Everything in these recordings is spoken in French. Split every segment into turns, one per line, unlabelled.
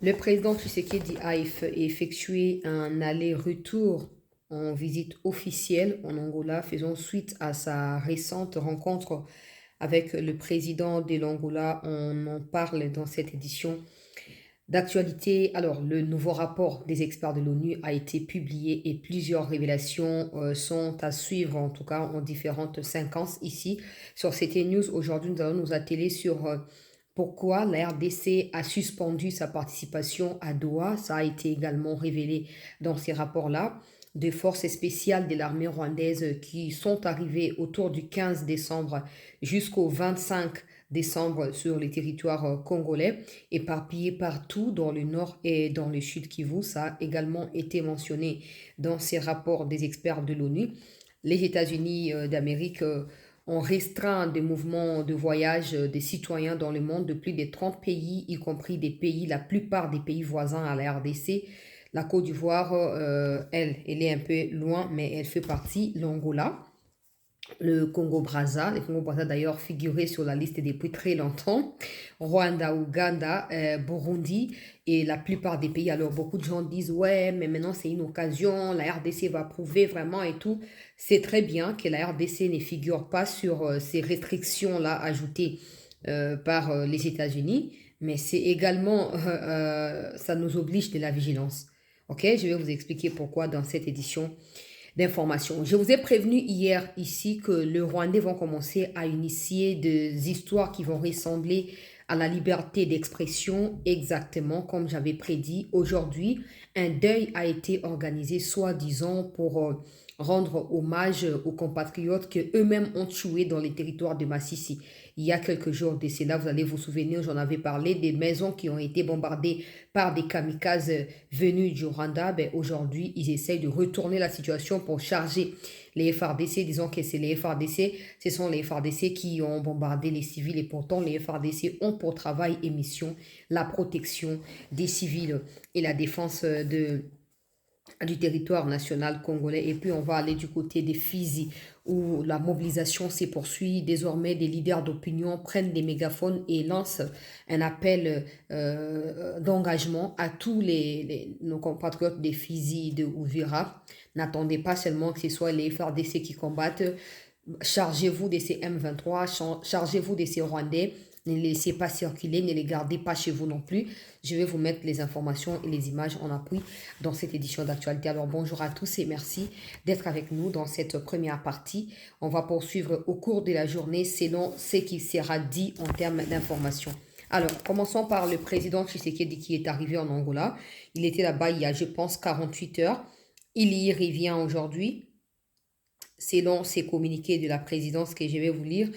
Le président Tshisekedi a effectué un aller-retour en visite officielle en Angola, faisant suite à sa récente rencontre avec le président de l'Angola. On en parle dans cette édition d'actualité. Alors, le nouveau rapport des experts de l'ONU a été publié et plusieurs révélations sont à suivre, en tout cas en différentes séquences ici sur CT News. Aujourd'hui, nous allons nous atteler sur pourquoi la RDC a suspendu sa participation à Doha. Ça a été également révélé dans ces rapports-là. Des forces spéciales de l'armée rwandaise qui sont arrivées autour du 15 décembre jusqu'au 25 décembre sur les territoires congolais, éparpillés partout dans le nord et dans le sud Kivu. Ça a également été mentionné dans ces rapports des experts de l'ONU. Les États-Unis d'Amérique ont restreint des mouvements de voyage des citoyens dans le monde de plus de 30 pays, y compris des pays, la plupart des pays voisins à la RDC. La Côte d'Ivoire, elle est un peu loin, mais elle fait partie, l'Angola, le Congo-Brazza d'ailleurs figurait sur la liste depuis très longtemps, Rwanda, Ouganda, Burundi et la plupart des pays. Alors beaucoup de gens disent ouais, mais maintenant c'est une occasion, la RDC va prouver vraiment et tout. C'est très bien que la RDC ne figure pas sur ces restrictions-là ajoutées par les États-Unis, mais c'est également, ça nous oblige de la vigilance. Ok, je vais vous expliquer pourquoi dans cette édition d'informations. Je vous ai prévenu hier ici que les Rwandais vont commencer à initier des histoires qui vont ressembler à la liberté d'expression, exactement comme j'avais prédit. Aujourd'hui, un deuil a été organisé, soi-disant, pour rendre hommage aux compatriotes que eux-mêmes ont tués dans les territoires de Massissi. Il y a quelques jours de cela, vous allez vous souvenir, j'en avais parlé, des maisons qui ont été bombardées par des kamikazes venus du Rwanda. Ben, aujourd'hui, ils essayent de retourner la situation pour charger les FARDC, disons que c'est les FARDC, ce sont les FARDC qui ont bombardé les civils et pourtant les FARDC ont pour travail et mission la protection des civils et la défense du territoire national congolais. Et puis on va aller du côté des Fizi où la mobilisation s'est poursuit. Désormais, des leaders d'opinion prennent des mégaphones et lancent un appel d'engagement à tous nos compatriotes des Fizi de Uvira. N'attendez pas seulement que ce soit les FARDC qui combattent. Chargez-vous de ces M23, chargez-vous de ces Rwandais. Ne les laissez pas circuler, ne les gardez pas chez vous non plus. Je vais vous mettre les informations et les images en appui dans cette édition d'actualité. Alors bonjour à tous et merci d'être avec nous dans cette première partie. On va poursuivre au cours de la journée selon ce qui sera dit en termes d'informations. Alors, commençons par le président Tshisekedi qui est arrivé en Angola. Il était là-bas il y a, je pense, 48 heures. Il y revient aujourd'hui selon ces communiqués de la présidence que je vais vous lire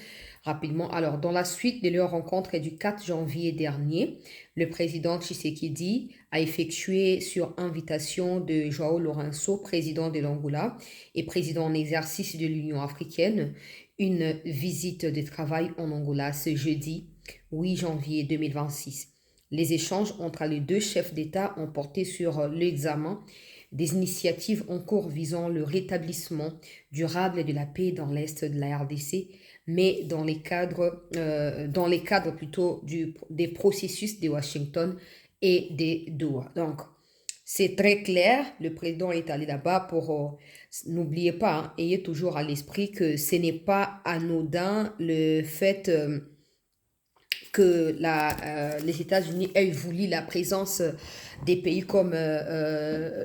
rapidement. Alors, dans la suite de leur rencontre du 4 janvier dernier, le président Tshisekedi a effectué sur invitation de João Lourenço, président de l'Angola et président en exercice de l'Union africaine, une visite de travail en Angola ce jeudi 8 janvier 2026. Les échanges entre les deux chefs d'État ont porté sur l'examen des initiatives en cours visant le rétablissement durable de la paix dans l'Est de la RDC, mais dans les cadres plutôt des processus de Washington et des Doha. Donc, c'est très clair, le président est allé là-bas pour, n'oubliez pas, hein, ayez toujours à l'esprit que ce n'est pas anodin le fait que les États-Unis aient voulu la présence des pays comme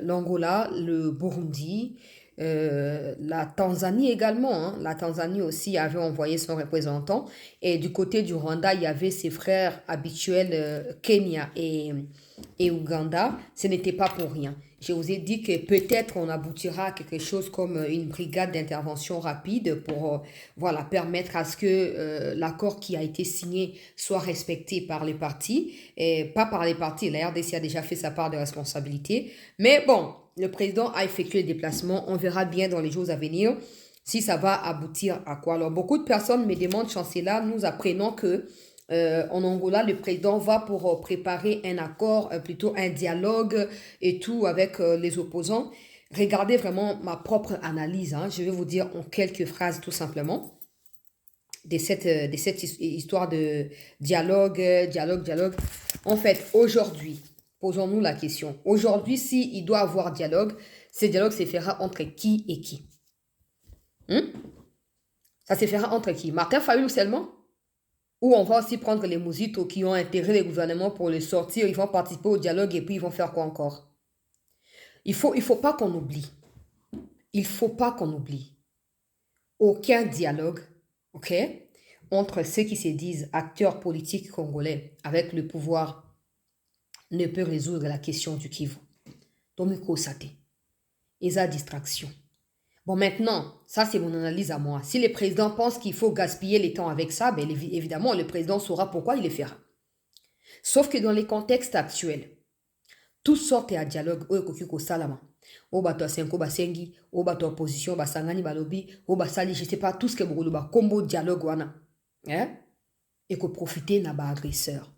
l'Angola, le Burundi, la Tanzanie également. Hein. La Tanzanie aussi avait envoyé son représentant. Et du côté du Rwanda, il y avait ses frères habituels, Kenya et Ouganda. Ce n'était pas pour rien. Je vous ai dit que peut-être on aboutira à quelque chose comme une brigade d'intervention rapide pour voilà, permettre à ce que l'accord qui a été signé soit respecté par les partis. Et pas par les partis, la RDC a déjà fait sa part de responsabilité. Mais bon, le président a effectué le déplacement. On verra bien dans les jours à venir si ça va aboutir à quoi. Alors, beaucoup de personnes me demandent, Chancela, nous apprenons que en Angola, le président va pour préparer un accord, plutôt un dialogue et tout avec les opposants. Regardez vraiment ma propre analyse. Hein. Je vais vous dire en quelques phrases tout simplement de cette histoire de dialogue. En fait, aujourd'hui, posons-nous la question. Aujourd'hui, s'il doit avoir dialogue, ce dialogue se fera entre qui et qui? Ça se fera entre qui? Martin Fayulu seulement? Ou on va aussi prendre les Mouzitos qui ont intégré les gouvernements pour les sortir, ils vont participer au dialogue et puis ils vont faire quoi encore? Il faut pas qu'on oublie. Il faut pas qu'on oublie. Aucun dialogue, ok, entre ceux qui se disent acteurs politiques congolais avec le pouvoir ne peut résoudre la question du Kivu. Donc, il faut sater. Et ça, distraction. Bon, maintenant, ça c'est mon analyse à moi. Si le président pense qu'il faut gaspiller le temps avec ça, ben, évidemment, le président saura pourquoi il le fera. Sauf que dans les contextes actuels, toutes sortes de dialogue, au salama, au bateau senko basengi, au bateau opposition, basangani balobi, au basali, je sais pas, tout ce que vous combo dialogue wana, hein, et que profiter n'a pas agresseur.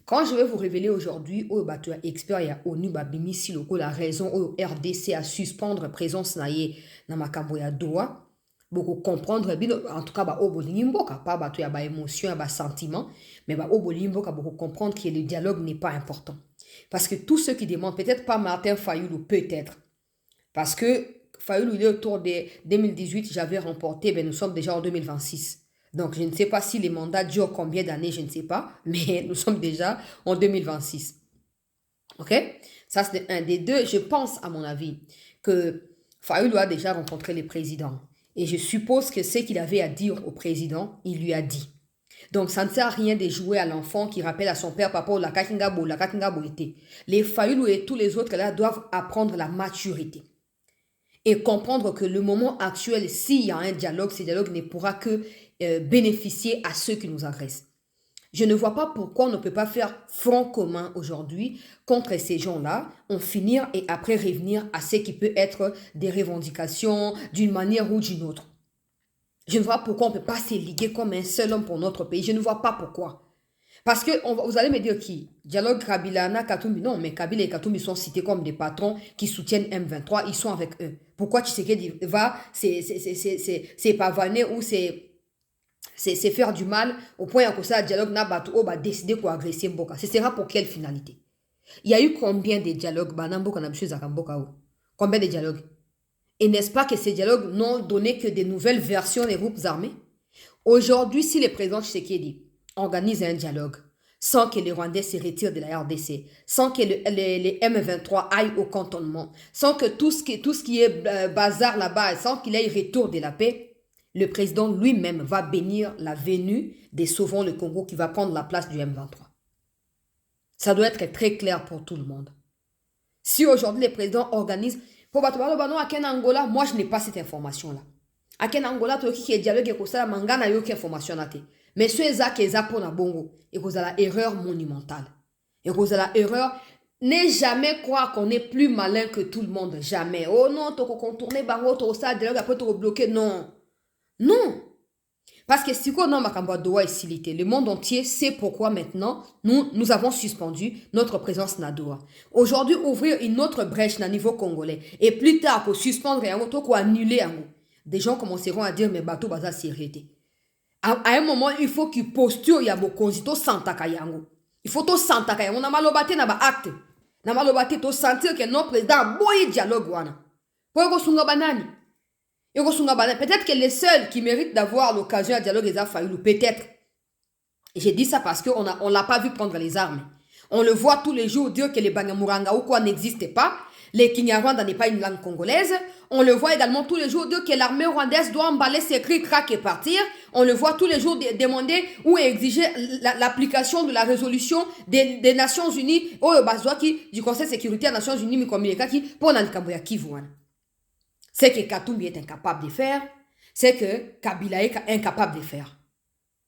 Quand je vais vous révéler aujourd'hui, au bateau expert et ONU babimi si la raison au RDC à suspendre présence naie na makambo ya doa, beaucoup comprendre en tout cas ba obolimbo pas bateau ya ba émotion ya ba sentiment, mais ba obolimbo beaucoup comprendre que le dialogue n'est pas important. Parce que tous ceux qui demandent, peut-être pas Martin Fayulu, peut-être. Parce que Fayulu, il est autour de 2018, j'avais remporté, ben nous sommes déjà en 2026. Donc, je ne sais pas si les mandats durent combien d'années, je ne sais pas. Mais nous sommes déjà en 2026. OK? Ça, c'est un des deux. Je pense, à mon avis, que Fayulu a déjà rencontré le président. Et je suppose que ce qu'il avait à dire au président, il lui a dit. Donc, ça ne sert à rien de jouer à l'enfant qui rappelle à son père, papa, la kakingabo était. Les Fayulu et tous les autres là doivent apprendre la maturité. Et comprendre que le moment actuel, s'il y a un dialogue, ce dialogue ne pourra que bénéficier à ceux qui nous agressent. Je ne vois pas pourquoi on ne peut pas faire front commun aujourd'hui contre ces gens-là, en finir et après revenir à ce qui peut être des revendications d'une manière ou d'une autre. Je ne vois pas pourquoi on ne peut pas se liguer comme un seul homme pour notre pays. Je ne vois pas pourquoi. Parce que vous allez me dire qui? Dialogue Kabila, Katumbi. Non, mais Kabila et Katumbi sont cités comme des patrons qui soutiennent M23. Ils sont avec eux. Pourquoi Tshisekedi va, c'est pavaner ou c'est faire du mal au point que ça, dialogue n'a pas décidé quoi agresser Mboka. Ce sera pour quelle finalité? Il y a eu combien de dialogues? Combien de dialogues? Et n'est-ce pas que ces dialogues n'ont donné que des nouvelles versions des groupes armés? Aujourd'hui, si le président Tshisekedi organise un dialogue sans que les Rwandais se retirent de la RDC, sans que les M23 aillent au cantonnement, sans que tout ce qui est bazar là-bas, sans qu'il ait retour de la paix, le président lui-même va bénir la venue des Sauvons le Congo qui va prendre la place du M23. Ça doit être très clair pour tout le monde. Si aujourd'hui le président organise, pour Angola, moi je n'ai pas cette information-là. À Ken Angola, tu as dialogue et ça, mangana yo information là. Mais ceux qui sont pour na bongo, et vous avez l'erreur monumentale. Et vous avez l'erreur, ne jamais croire qu'on est plus malin que tout le monde, jamais. Oh non, tu as contourné bango, tu as ça, dialogue après tu as bloqué, non. Non. Parce que si on a ma doa et silité, le monde entier sait pourquoi maintenant nous avons suspendu notre présence na Doha. Aujourd'hui, ouvrir une autre brèche na niveau congolais et plus tard pour suspendre un autre ou annuler un autre. Des gens commenceront à dire mais bateau baza s'arrêter. À un moment, il faut qu'il posture ya bokonzito santaka yango. Il faut to santaka yango na malobate na ba acte. Na malobate to sentir que notre président boye dialogue wana. Pour ko sunga banani. Peut-être que les seuls qui méritent d'avoir l'occasion à dialoguer les Fayulu, peut-être. Et j'ai dit ça parce qu'on ne l'a pas vu prendre les armes. On le voit tous les jours dire que les Banyamuranga ou quoi n'existent pas. Les Kinyarwanda n'est pas une langue congolaise. On le voit également tous les jours dire que l'armée rwandaise doit emballer ses cris, crack et partir. On le voit tous les jours demander ou exiger l'application de la résolution des Nations Unies du Conseil de sécurité des Nations Unies pour Nankamboya Kivu. C'est que Katumbi est incapable de faire, c'est que Kabila est incapable de faire.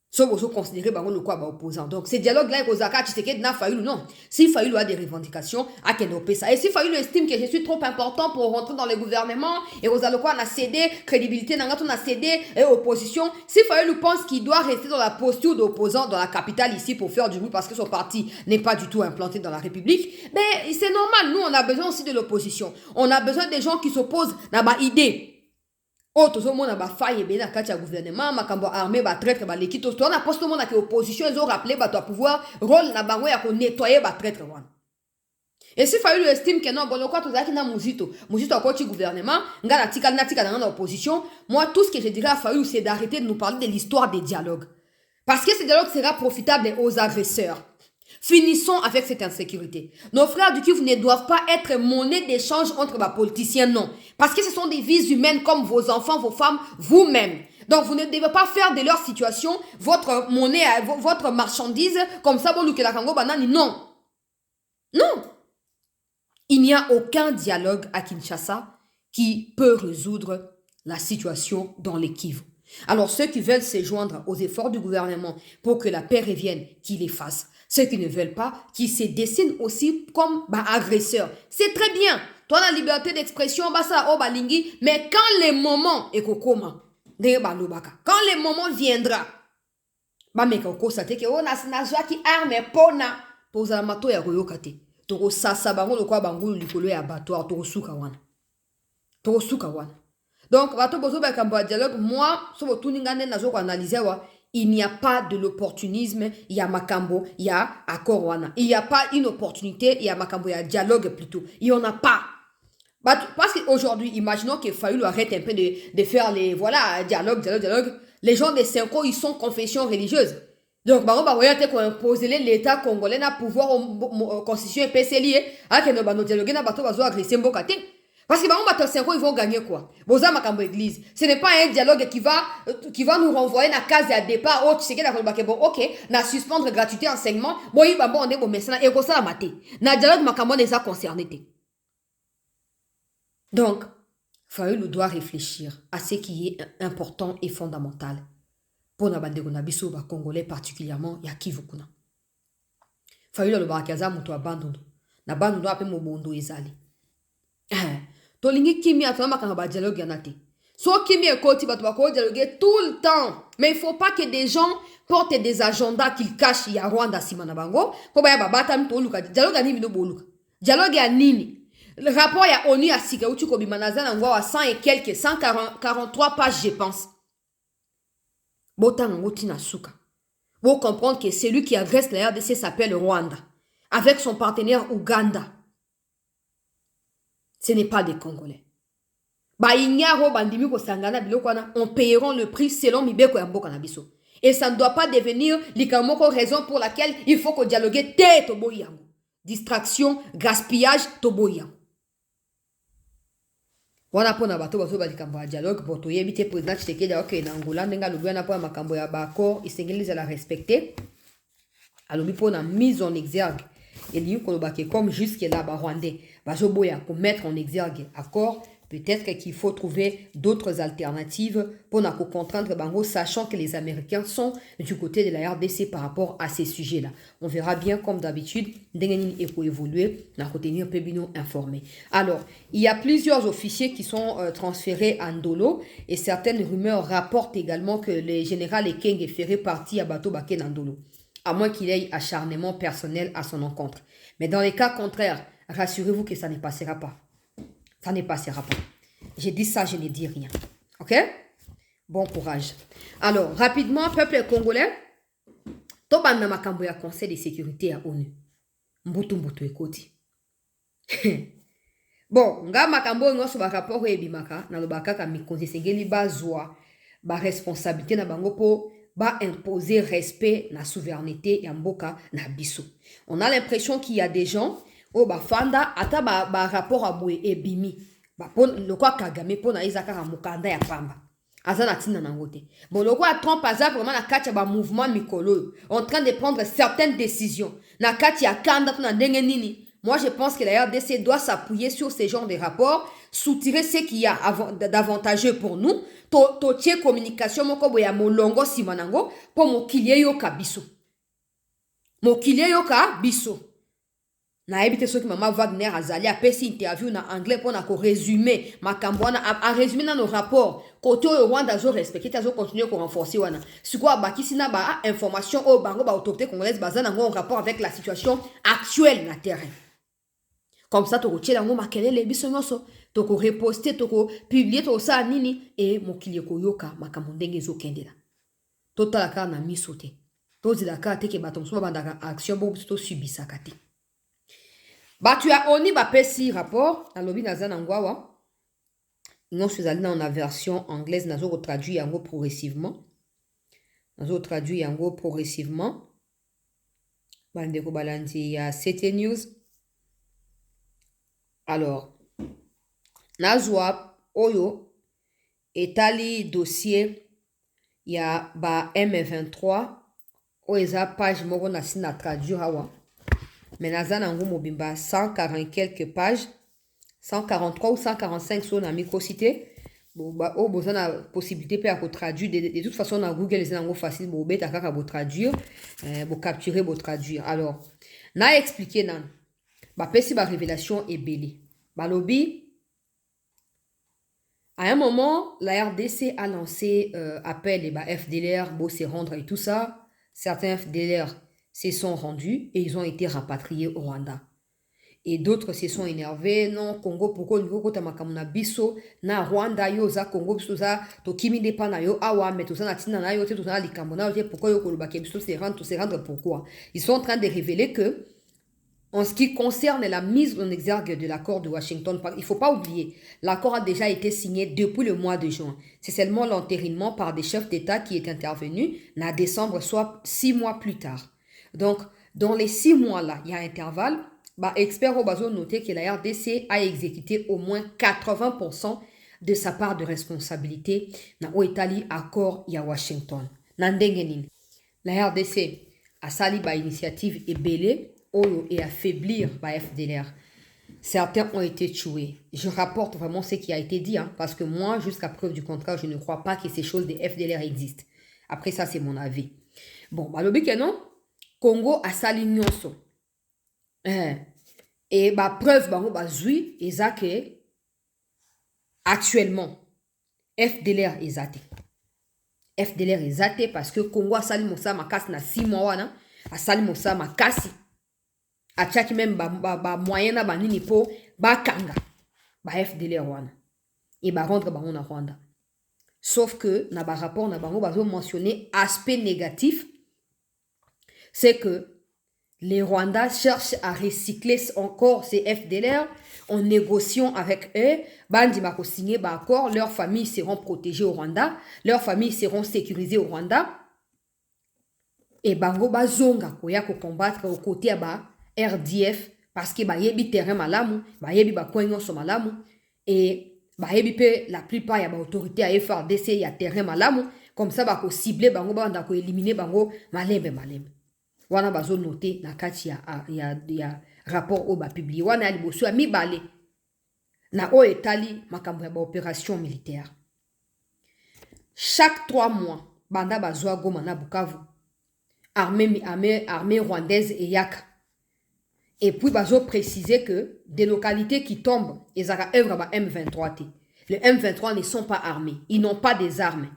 Sauf que vous considérez le quoi opposant. Donc, ces dialogues-là, Tshisekedi n'a Fayulu, non. Si Fayulu a des revendications, à Kenopé ça. Et si Fayulu estime que je suis trop important pour rentrer dans le gouvernement, et vous allez quoi, on a cédé, crédibilité, on a cédé, et opposition, si Fayulu pense qu'il doit rester dans la posture d'opposant dans la capitale ici pour faire du bruit parce que son parti n'est pas du tout implanté dans la République, mais c'est normal, nous, on a besoin aussi de l'opposition. On a besoin des gens qui s'opposent à ma idée. Oh, tout le monde a failli bien à le gouvernement, makambo armé, traître, l'équipe, tout on a posté le monde à l'opposition, ils ont rappelé, pouvoir, rôle na bango ya ko nettoyer traître. Et si Fayulu estime que non, bon, le quoi, tout ça qui n'a Mouzito a quoi gouvernement, n'a dans l'opposition, moi, tout ce que je dirais à Fayulu, c'est d'arrêter de nous parler de l'histoire des dialogues. Parce que ce dialogue sera profitable aux agresseurs. Finissons avec cette insécurité. Nos frères du Kivu ne doivent pas être monnaie d'échange entre les politiciens, non. Parce que ce sont des vies humaines comme vos enfants, vos femmes, vous-même. Donc, vous ne devez pas faire de leur situation votre monnaie, votre marchandise, comme ça, bon, la Kango banani, non. Non. Il n'y a aucun dialogue à Kinshasa qui peut résoudre la situation dans les Kivu. Alors, ceux qui veulent se joindre aux efforts du gouvernement pour que la paix revienne, qu'ils les fassent. Ceux qui ne veulent pas, qui se dessinent aussi comme agresseurs. C'est très bien. Toi, la liberté d'expression, ça, oh, balingi, mais quand le moment est kokoma, quand le moment viendra, mais que oh, na joie qui arme pona, pour la mato ya goyokate. Toro sasa bango lo kwa bango likolo ya abattoir toro suka wana. Toro suka wana. Donc bato bozo ba kambo dialogue moi so botu ngane nazo ko analyser wa il n'y a pas de l'opportunisme, il y a makambo, il y a accord wana. Il n'y a pas une opportunité, il y a makambo, il y a dialogue plutôt. Il y en a pas. Parce qu'aujourd'hui, imaginons que Fayulu arrête un peu de faire les voilà dialogue. Les gens des Cinco, ils sont confession religieuse. Donc, on va qu'on impose l'État congolais na pouvoir constitution PCLI à que nos dialogues na bateau va agresser mbokate. Parce que ils vont gagner quoi? Boza makambo église. Ce n'est pas un dialogue qui va nous renvoyer na case à départ. Oh, tu sais que bon, ok, na suspendre gratuité enseignement. Bon, il va bon, on est bon, mais ça et ça la maté. Na dialogue makambo les a concernés. Donc, Fayulu doit réfléchir à ce qui est important et fondamental pour na bande konabiso ba congolais particulièrement ya Kivu kuna. Fayulu lo bakaza muto abandonné. Na bandondo ape mobondo ezali. Tolingi kimi atona makanga ba dialogue yanate. So kimi ekoti bato bako dialoguer tout le temps. Mais il faut pas que des gens portent des agendas qu'ils cachent ya Rwanda simana bango. Ko ba ya babata mto luka. Dialogue ani bino boluka. Dialogue ya nini? Le rapport ya ONU à Sika Utu Kobimanazan à 100 et quelques, 143 pages, je pense. Botan Ngotina Souka. Vous comprendre que celui qui agresse la RDC s'appelle Rwanda. Avec son partenaire Ouganda. Ce n'est pas des Congolais. On payera le prix selon Mibeko Yambo Kanabiso. Et ça ne doit pas devenir l'ikamoko raison pour laquelle il faut que dialoguer té Toboyango. Distraction, gaspillage, Toboyango. Wana pona bato bazo ba likambo ya dialogue boto yebite président Tshisekedi ok na Angola ndenga lobi na po makambo ya ba accord isengeli la respecter alobi pona mise en exergue et lui koloba ke comme jusque là ba rwandais bazo boya ko mettre en exergue accord. Peut-être qu'il faut trouver d'autres alternatives pour ne contraindre Bango, sachant que les Américains sont du côté de la RDC par rapport à ces sujets-là. On verra bien, comme d'habitude, Dengenin et pour évoluer, n'a retenir Pébino informé. Alors, il y a plusieurs officiers qui sont transférés à Ndolo et certaines rumeurs rapportent également que le général Ekenge ferait partie à Bato Baké Ndolo, à moins qu'il ait acharnement personnel à son encontre. Mais dans les cas contraires, rassurez-vous que ça ne passera pas. Ça ne passera pas. J'ai dit ça, je ne dis rien. Ok? Bon courage. Alors, rapidement, peuple congolais, Tobanda makambo ya Conseil de sécurité à ONU. Mbutu ekoti. Bon, nga makambo ngoso ba rapport ebimaka na lobaka ka mikonzi sengeli bazwa ba responsabilité na bango po ba imposer respect na souveraineté ya mboka na biso. On a l'impression qu'il y a des gens oh ba fanda ata ba rapport a boye ebimi ba pon le quoi Kagame pona izaka ka mukanda ya pamba azana tina na ngote bon le quoi Trump aza vraiment na kati ba mouvement mikolo en train de prendre certaines décisions na kati ya kanda na ndenge nini. Moi je pense que la RDC doit s'appuyer sur ces genres de rapports, soutirer ce qu'il y a d'avantageux pour nous, to tie communication moko boya molongo simanango pour mokilié yo kabiso biso. Na ebite soki mama Wagner azali apesi interview na anglais pour na ko résumer makambo wana a résumer na nos rapports côté au Rwanda zo respecter tazo continuer ko renforcer wana sikoa bakisi na ba information au bango ba autorité congolaise bazana en rapport avec la situation actuelle na terrain. Comme ça to kotiela ngo makelele biso nyonso to ko reposter to ko publier to sa nini et mokili ko yoka makambo ndenge zo kendela totala ka na misote to zila ka teke batom so bandaka action bo to subisa kati. Bah, tu as oni ba pesi rapport, na lobi naza na ngwawa. Non, je suis allé dans la version anglaise, nazo traduit yango progressivement. Nazo traduit yango progressivement. Bandeko balandi, il y a CT News. Alors, nazwa oyo etali dossier ya ba M23 oyo eza page moko na si na traduire awa. Mais naza nango mobimba 140 quelques pages, 143 ou 145 sur na microcité. Bon, bah, oh, bon, ça a possibilité de traduire. De toute façon, dans Google, c'est facile. Bon, bête à traduire, pour capturer, pour traduire. Alors, n'a expliqué nan. Bah, si ma révélation est belle. Bah, lobby. À un moment, la RDC a lancé appel et bah, FDLR, beau se rendre et tout ça. Certains FDLR se sont rendus et ils ont été rapatriés au Rwanda. Et d'autres se sont énervés. Non, Congo, pourquoi nous avons makamuna biso na Rwanda yo za Congo biso za to kimi depa na yo awa mais tout ça na tina na yo te tout ça na likambona yo pourquoi yo koloba ke biso se rendre pourquoi. Ils sont en train de révéler que en ce qui concerne la mise en exergue de l'accord de Washington, il ne faut pas oublier, l'accord a déjà été signé depuis le mois de juin. C'est seulement l'entérinement par des chefs d'État qui est intervenu en décembre, soit 6 mois plus tard. Donc, dans les 6 mois-là, il y a un intervalle. Bah, experts au bateau noté que la RDC a exécuté au moins 80% de sa part de responsabilité dans l'Italie accord à Washington. La RDC a sali ba initiative ébélée et affaiblir ba FDLR. Certains ont été tués. Je rapporte vraiment ce qui a été dit, hein, parce que moi, jusqu'à preuve du contraire, je ne crois pas que ces choses des FDLR existent. Après ça, c'est mon avis. Bon, bah, le but non, Congo a sali nyonso. Et bah preuve bango bah zui ezake actuellement FDLR ezate. FDLR ezate parce que Congo a sali mosa makasi na 6 mois wana a sali mosa makasi a chaki même ba moyen na banini po ba kanga ba FDLR wana et ba rendre bango na Rwanda. Sauf que na ba rapport na bango bazo mentionner aspect négatif, c'est que les Rwandais cherchent à recycler encore ces FDLR en négociant avec eux. Bandi mako signé ba accord, leurs familles seront protégées au Rwanda, leurs familles seront sécurisées au Rwanda. Et bango ba zonga koya ko combattre aux côtés ba RDF parce que ba yebi terrain malamu, ba yebi ba koinyo so malamu et ba yebi pe la plupart ya ba autorité à FRDC ya terrain malamu comme ça ba ko cibler bango ba ndako éliminer bango malembe. Wana bazo noté na kati ya rapport au ba publié wana liboso ya mibale na o etali makambo ya ba opération militaire. Chaque 3 mois banda bazwa Goma na Bukavu armée rwandaise et yaka. Et puis bazo préciser que des localités qui tombent ezaka œuvre ba M23 t. Les M23 ne sont pas armés, ils n'ont pas des armes.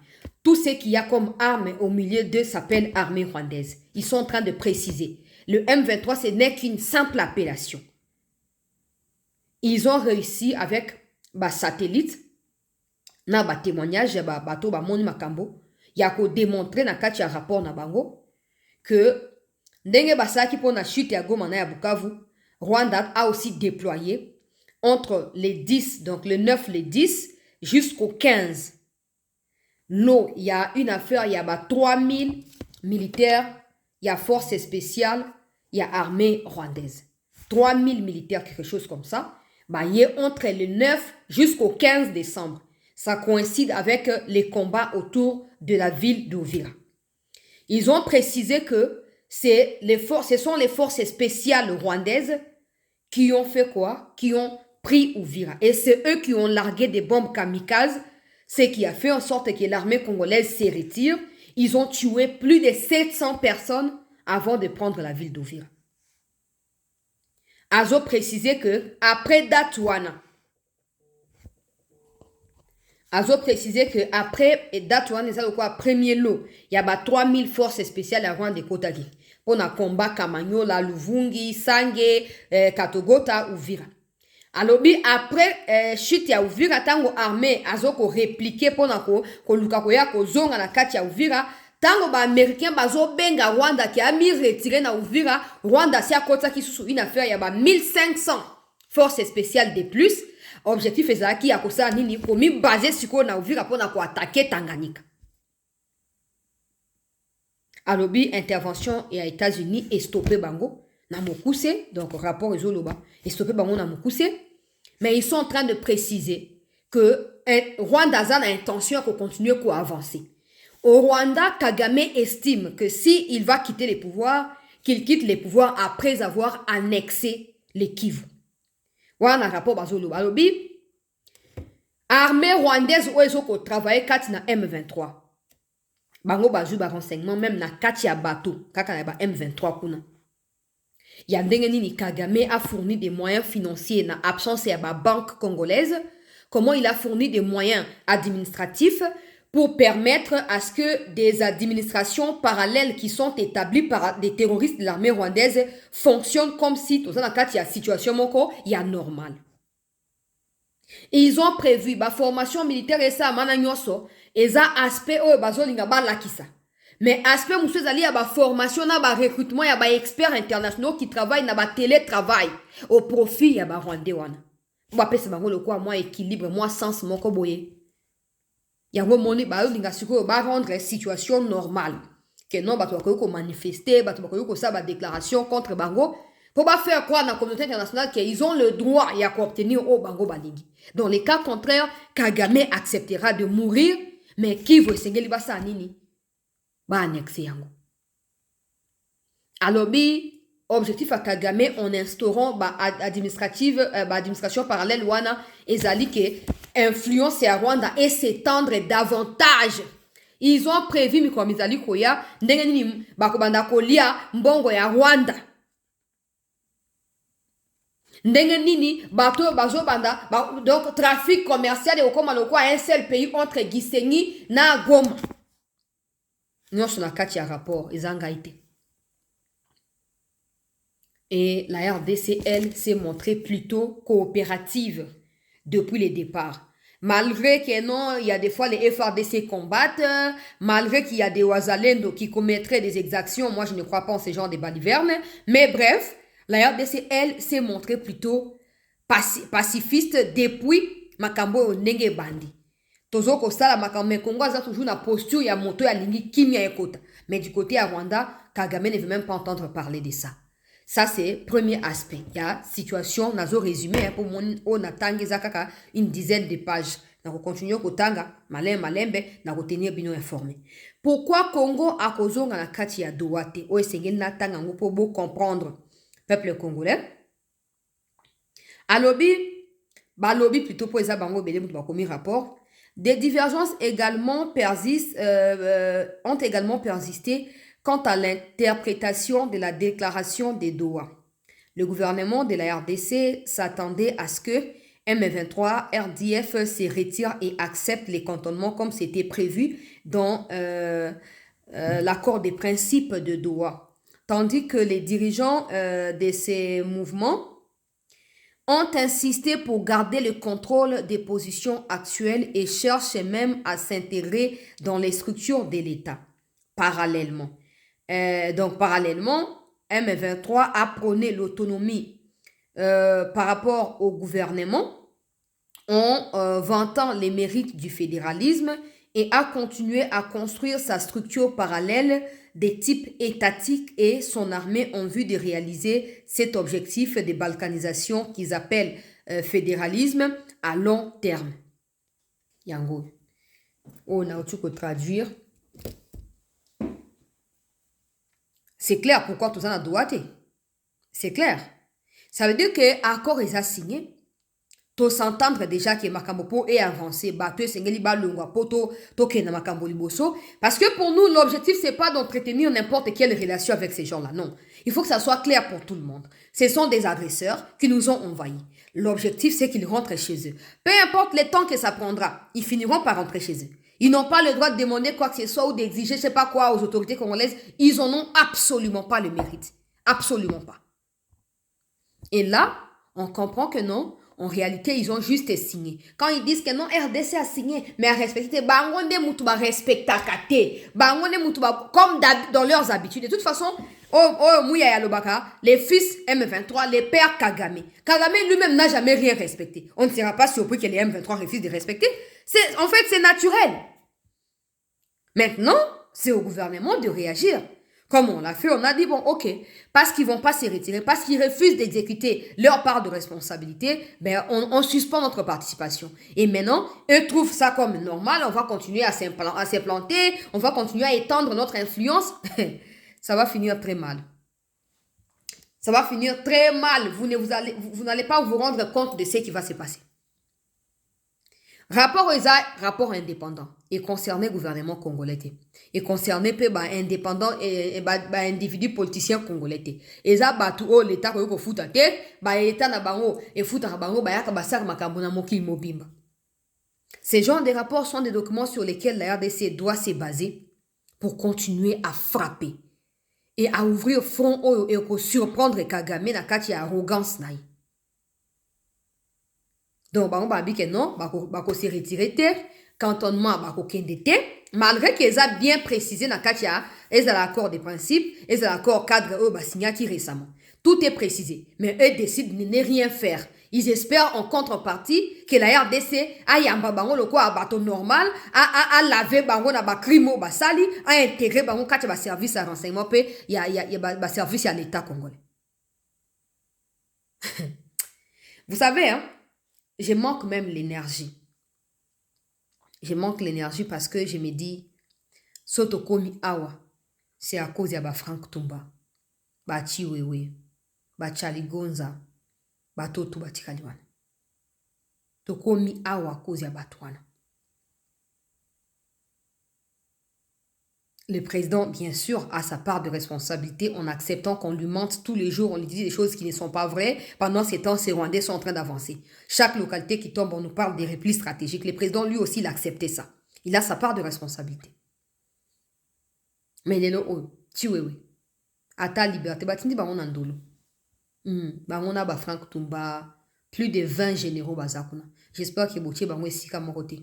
Tout ce qu'il y a comme armes au milieu d'eux s'appelle armée rwandaise. Ils sont en train de préciser. Le M23, ce n'est qu'une simple appellation. Ils ont réussi avec ba satellite, na ba témoignage, ba bateau ba moni makambo, ya ko démontrer na kati ya rapport na bango que ndenge basaki pour na chute ya Goma na ya Bukavu, Rwanda a aussi déployé entre les 10, donc le 9, les 10 jusqu'au 15. Non, il y a une affaire, il y a 3000 militaires, il y a forces spéciales, il y a armée rwandaise. 3000 militaires, quelque chose comme ça. Bah, il y a entre le 9 jusqu'au 15 décembre. Ça coïncide avec les combats autour de la ville d'Uvira. Ils ont précisé que ce sont les forces spéciales rwandaises qui ont fait quoi? Qui ont pris Uvira. Et c'est eux qui ont largué des bombes kamikazes, ce qui a fait en sorte que l'armée congolaise se retire. Ils ont tué plus de 700 personnes avant de prendre la ville d'Uvira. Azo précisé que après Datouana, premier lot, il y a 3000 forces spéciales à Rwanda de Kotaki. Pour un combat Kamanyola, Luvungi, Sange, Katogota, Uvira. Alors, après chute ya Uvira, tango armée azoko répliquer pour nako ko luka ko ya ko zonga na kati ya Uvira, Tango ba américain bazo benga Rwanda qui a mis retiré na Uvira, Rwanda si a kota ki sous une affaire ya ba 1500 forces spéciales de plus. Objectif ezaki ya kosa nini ko mi basé siko na Uvira pona ko attaquer Tanganyika. Alobi intervention ya États-Unis et stopper bango na Mokuse, donc rapport ezoloba et stopper bango na Mokuse, mais ils sont en train de préciser que Rwanda a l'intention de continuer à avancer. Au Rwanda, Kagame estime que s'il va quitter les pouvoirs, qu'il quitte les pouvoirs après avoir annexé les Kivu. Voilà un rapport bazolo balobi. Armée rwandaise ou travaille kati na M23. Bango bazu ba renseignement même na kati ya bateau, kaka na ba M23 kuna. Ya ndenge nini Kagame a fourni des moyens financiers na absence ya ba banque congolaise, comment il a fourni des moyens administratifs pour permettre à ce que des administrations parallèles qui sont établies par des terroristes de l'armée rwandaise fonctionnent comme si, dans un cas, il y a situation il y a normal. Et ils ont prévu la formation militaire et ça, et ça aspect mais aspect monsieur Zali, il y a la formation, il y a le recrutement, il y a des experts internationaux qui travaillent dans le télétravail au profit, il y a des Rwandais. Moi équilibre, moi sens, mon koboye. Yango moni ba linga siko ba rendre situation normale que non ba to ko manifester ba to ko ça ba déclaration contre bango pour ba faire croire dans la communauté internationale qu'ils ont le droit ya ko obtenir au bango balingi. Dans les cas contraires, Kagame acceptera de mourir, mais qui veut sengeli ba sa nini ba annexer yango. Alobi objectif à Kagame en instaurant administration parallèle wana ezali ke influence à Rwanda et s'étendre davantage. Ils ont prévu mikomizali koya ndenge nini bakobanda kolia mbongo ya Rwanda. Ndenge nini bato bazo banda donc trafic commercial et okoma lokwa un seul pays entre Gisenyi na Goma. Nyonso na kati ya rapport ezangaite. Et la RDC, elle, s'est montrée plutôt coopérative depuis le départ. Malgré que non, il y a des fois les FRDC combattent, malgré qu'il y a des Ouazalendo qui commettraient des exactions, moi je ne crois pas en ce genre de balivernes. Mais bref, la RDC, elle, s'est montrée plutôt pacifiste depuis Makambo Nenge Bandi. Tozo Kosala Makambo Kongo a toujours la posture, il y a moto, il y a lingi kimia ekota. Mais du côté à Rwanda, Kagame ne veut même pas entendre parler de ça. Ça, c'est le premier aspect. Il y a situation, nazo résumé, pour mon on attend une dizaine de pages. Nous continuons à tanga, malembe, na retenir bien informé. Pourquoi Congo a causé na kati ya Douate? O esengeli na tanga ngo pour beau comprendre peuple congolais. Balobi plutôt pour les abango belé mutu bakomi rapport. Des divergences également ont également persisté quant à l'interprétation de la déclaration des Doha. Le gouvernement de la RDC s'attendait à ce que M23 RDF se retire et accepte les cantonnements comme c'était prévu dans l'accord des principes de Doha. Tandis que les dirigeants de ces mouvements ont insisté pour garder le contrôle des positions actuelles et cherchent même à s'intégrer dans les structures de l'État. Parallèlement, M23 a prôné l'autonomie par rapport au gouvernement en vantant les mérites du fédéralisme et a continué à construire sa structure parallèle des types étatiques et son armée en vue de réaliser cet objectif de balkanisation qu'ils appellent fédéralisme à long terme. Yango. On a tout traduire. C'est clair pourquoi tout ça n'a Douate. C'est clair. Ça veut dire que l'accord est signé. To s'entendre déjà que Makambo est avancé, bateau sengeli balungwa poto toke na Makambo liboso parce que pour nous l'objectif c'est pas d'entretenir n'importe quelle relation avec ces gens-là, non. Il faut que ça soit clair pour tout le monde. Ce sont des agresseurs qui nous ont envahis. L'objectif c'est qu'ils rentrent chez eux. Peu importe le temps que ça prendra, ils finiront par rentrer chez eux. Ils n'ont pas le droit de demander quoi que ce soit ou d'exiger je sais pas quoi aux autorités congolaises, ils en ont absolument pas le mérite. Absolument pas. Et là, on comprend que non. En réalité, ils ont juste signé. Quand ils disent que non, RDC a signé, mais a respecté, bangonde mutuba respecta kate. Bangonde mutuba, comme dans leurs habitudes. De toute façon, Mouya Yalobaka, les fils M23, les pères Kagame. Kagame lui-même n'a jamais rien respecté. On ne sera pas surpris que les M23 refusent de respecter. En fait, c'est naturel. Maintenant, c'est au gouvernement de réagir. Comme on l'a fait, on a dit, bon, ok, parce qu'ils ne vont pas se retirer, parce qu'ils refusent d'exécuter leur part de responsabilité, ben, on suspend notre participation. Et maintenant, eux trouvent ça comme normal, on va continuer à s'implanter, on va continuer à étendre notre influence. Ça va finir très mal. Ça va finir très mal. Vous n'allez pas vous rendre compte de ce qui va se passer. Rapport ESA, rapport indépendant. Et concerné gouvernement congolais. Et concerné indépendant et individu politicien congolais. ESA batu o l'État ko futa te, l'État na bango et futa na bango yaka basar makambo na mokili mobimba. Ces genres de rapports sont des documents sur lesquels la RDC doit se baser pour continuer à frapper et à ouvrir front et à surprendre Kagame na kati ya arrogance naï. Donc, on va dire que non, on se retirer cantonnement, malgré qu'ils aient bien précisé dans Katia, ils ont l'accord des principes, ils ont l'accord cadre, signé récemment. Tout est précisé, mais eux décident de ne rien faire. Ils espèrent en contrepartie que la RDC a yamba bango le quoi bateau normal, a lavé bango na ba crimo basali, a intégré bango katia ba service à renseignement pe ya ba service à l'État congolais. Vous savez, hein? Je manque même l'énergie. Je manque l'énergie parce que je me dis, Sotokomi Awa, c'est à cause de Frank Tumba, Chiwewe, Charlie Gonza, Toto Batikaliwan. Tokomi Awa à cause de Batouana. Le président, bien sûr, a sa part de responsabilité en acceptant qu'on lui mente tous les jours, on lui dit des choses qui ne sont pas vraies. Pendant ces temps, ces Rwandais sont en train d'avancer. Chaque localité qui tombe, on nous parle des replis stratégiques. Le président, lui aussi, il a accepté ça. Il a sa part de responsabilité. Mais il est là, Chiwewe. À ta liberté, batindi bango nandolo. Bango na ba Frank Tumba, plus de 20 généraux bazakuna. J'espère que botier bango esika morote.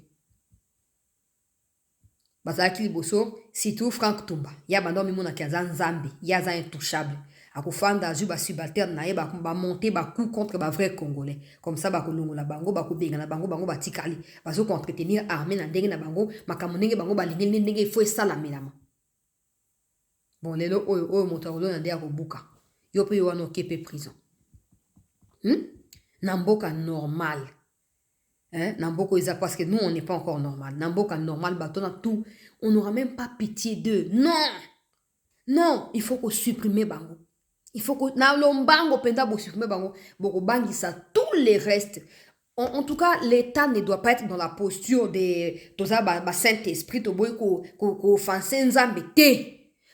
Bazaki liboso, surtout Frank Tumba. Ya bando mimona kiaza nzambe, ya za intouchable. Akufanda azu subalterne na ye ba monter ba coup contre ba vrai congolais. Comme ça ba kolongo la bango ba kubenga na bango ba tikali. Bazo entretenir armée na ndenge na bango, makamonenge bango ba lingeli ndenge il faut esalamelama. Bon lelo oyo motoro na ndea kobuka. Yo pe yo wana kepe prison. Namboka normal. Namboka isa parce que nous on n'est pas encore normal. Namboka normal batona tout, on n'aura même pas pitié d'eux. Non, il faut qu'on supprime bango. Il faut que na lombango penda bo supprimer bango, boko bangi ça tous les restes. En tout cas, l'État ne doit pas être dans la posture de Saint-Esprit ko offenser nzambe.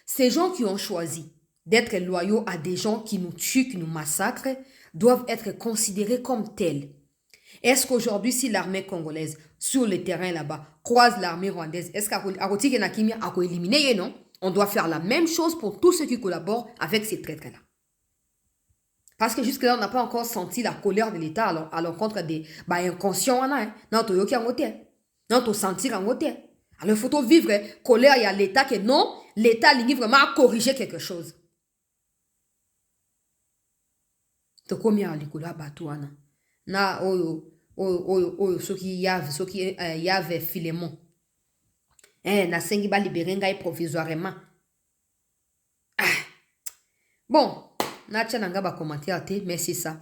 Ces gens qui ont choisi d'être loyaux à des gens qui nous tuent, qui nous massacrent, doivent être considérés comme tels. Est-ce qu'aujourd'hui, si l'armée congolaise, sur le terrain là-bas, croise l'armée rwandaise, est-ce qu'Aroti Nakimi a éliminé, non? On doit faire la même chose pour tous ceux qui collaborent avec ces traîtres-là. Parce que jusque-là, on n'a pas encore senti la colère de l'État à l'encontre des inconscients. Non, tu as sentir en côté. Alors, il faut vivre colère, il y a l'État que non, l'État ligne vraiment à corriger quelque chose. Tu combien à l'école à Batouana? Na ceux qui y avait Philémon. Na sengi ba libérer ngai provisoirement. Bon, na tchananga ba commentaire te, mais c'est ça.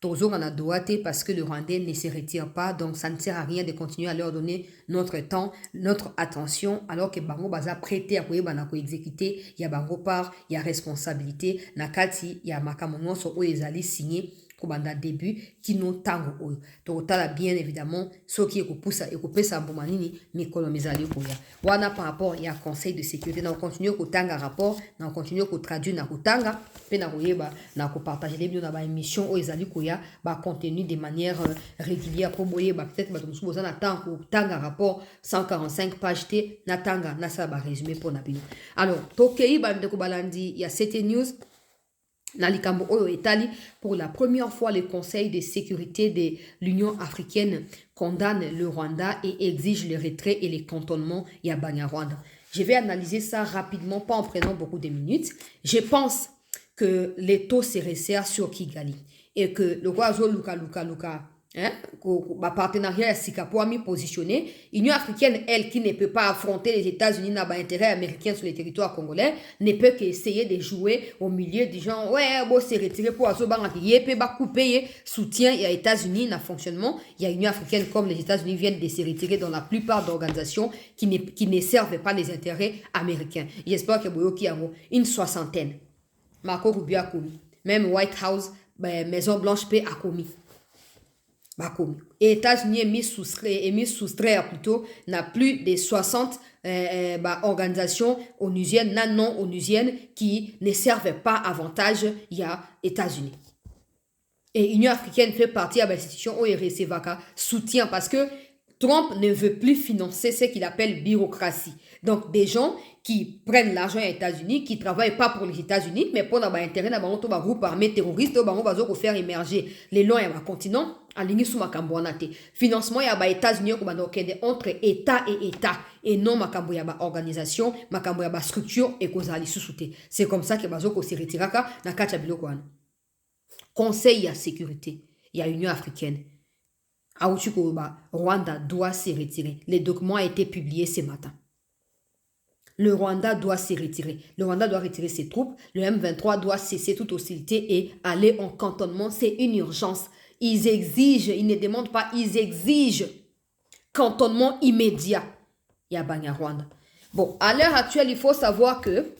Toujours on a doigté parce que le Rwandais ne se retire pas, donc ça ne sert à rien de continuer à leur donner notre temps, notre attention, alors que Bango Baza prêté à quoi banako exécuter, il y a Bango part, il y a responsabilité, nakati, il y a makamono so o ezali signé. Kobanda début qui nous tango oyo tokotala bien évidemment ce qui est kopusa et kopesa bomanini mikolo mizali koya wana par rapport ya conseil de sécurité na continuer kotanga rapport na continuer ko traduire na kotanga pe na koyeba na ko partager les biens na ba émission o ezali koya ba contenu de manière régulière pour boyeba peut-être ba musu bozana temps ko tanga rapport 145 pages te na tanga na sa ba résumé pour na bino alors tokei ba ndeko balandi ya CT News. Nalikambo Oyo Etali, pour la première fois, le Conseil de sécurité de l'Union africaine condamne le Rwanda et exige le retrait et le cantonnement ya Banyarwanda. Je vais analyser ça rapidement, pas en prenant beaucoup de minutes. Je pense que les taux se resserrent sur Kigali et que le roi Luka, hein, partenariat Sikapo a mis positionné. L'Union africaine, elle, qui ne peut pas affronter les États-Unis, n'a pas intérêt américain sur le territoire congolais, ne peut qu'essayer de jouer au milieu des gens. Ouais, bon, c'est retiré pour Azoban, qui peut pas couper soutien. Il y a les États-Unis, dans le fonctionnement. Il y a l'Union africaine, comme les États-Unis viennent de se retirer dans la plupart d'organisations qui ne servent pas les intérêts américains. J'espère que Boyoki a une soixantaine. Marco Rubio a commis. Même White House, Maison Blanche a commis. Et États-Unis est mis soustraire plutôt, n'a plus de 60 organisations onusiennes, non onusiennes, qui ne servent pas avantage, il y a États-Unis. Et l'Union africaine fait partie de l'institution ORC Vaka, soutient parce que Trump ne veut plus financer ce qu'il appelle bureaucratie. Donc, des gens qui prennent l'argent aux États-Unis, qui ne travaillent pas pour les États-Unis, mais pour l'intérêt d'un groupe armé terroriste, pour faire émerger les longs et le continent, en ligne sous Makambouanate. Financement, il y a les États-Unis entre État, et non Makambo, il y a organisation, Makambo, il y a structure et Kozali sous-souté. C'est comme ça que Bazoko se retiraka dans Kachabilo Kwan. Conseil à sécurité, il y a l'Union africaine. Rwanda doit se retirer. Le document a été publié ce matin. Le Rwanda doit se retirer. Le Rwanda doit retirer ses troupes. Le M23 doit cesser toute hostilité et aller en cantonnement. C'est une urgence. Ils exigent, ils ne demandent pas, ils exigent cantonnement immédiat. Il y a Banyarwanda. Bon, à l'heure actuelle, il faut savoir que,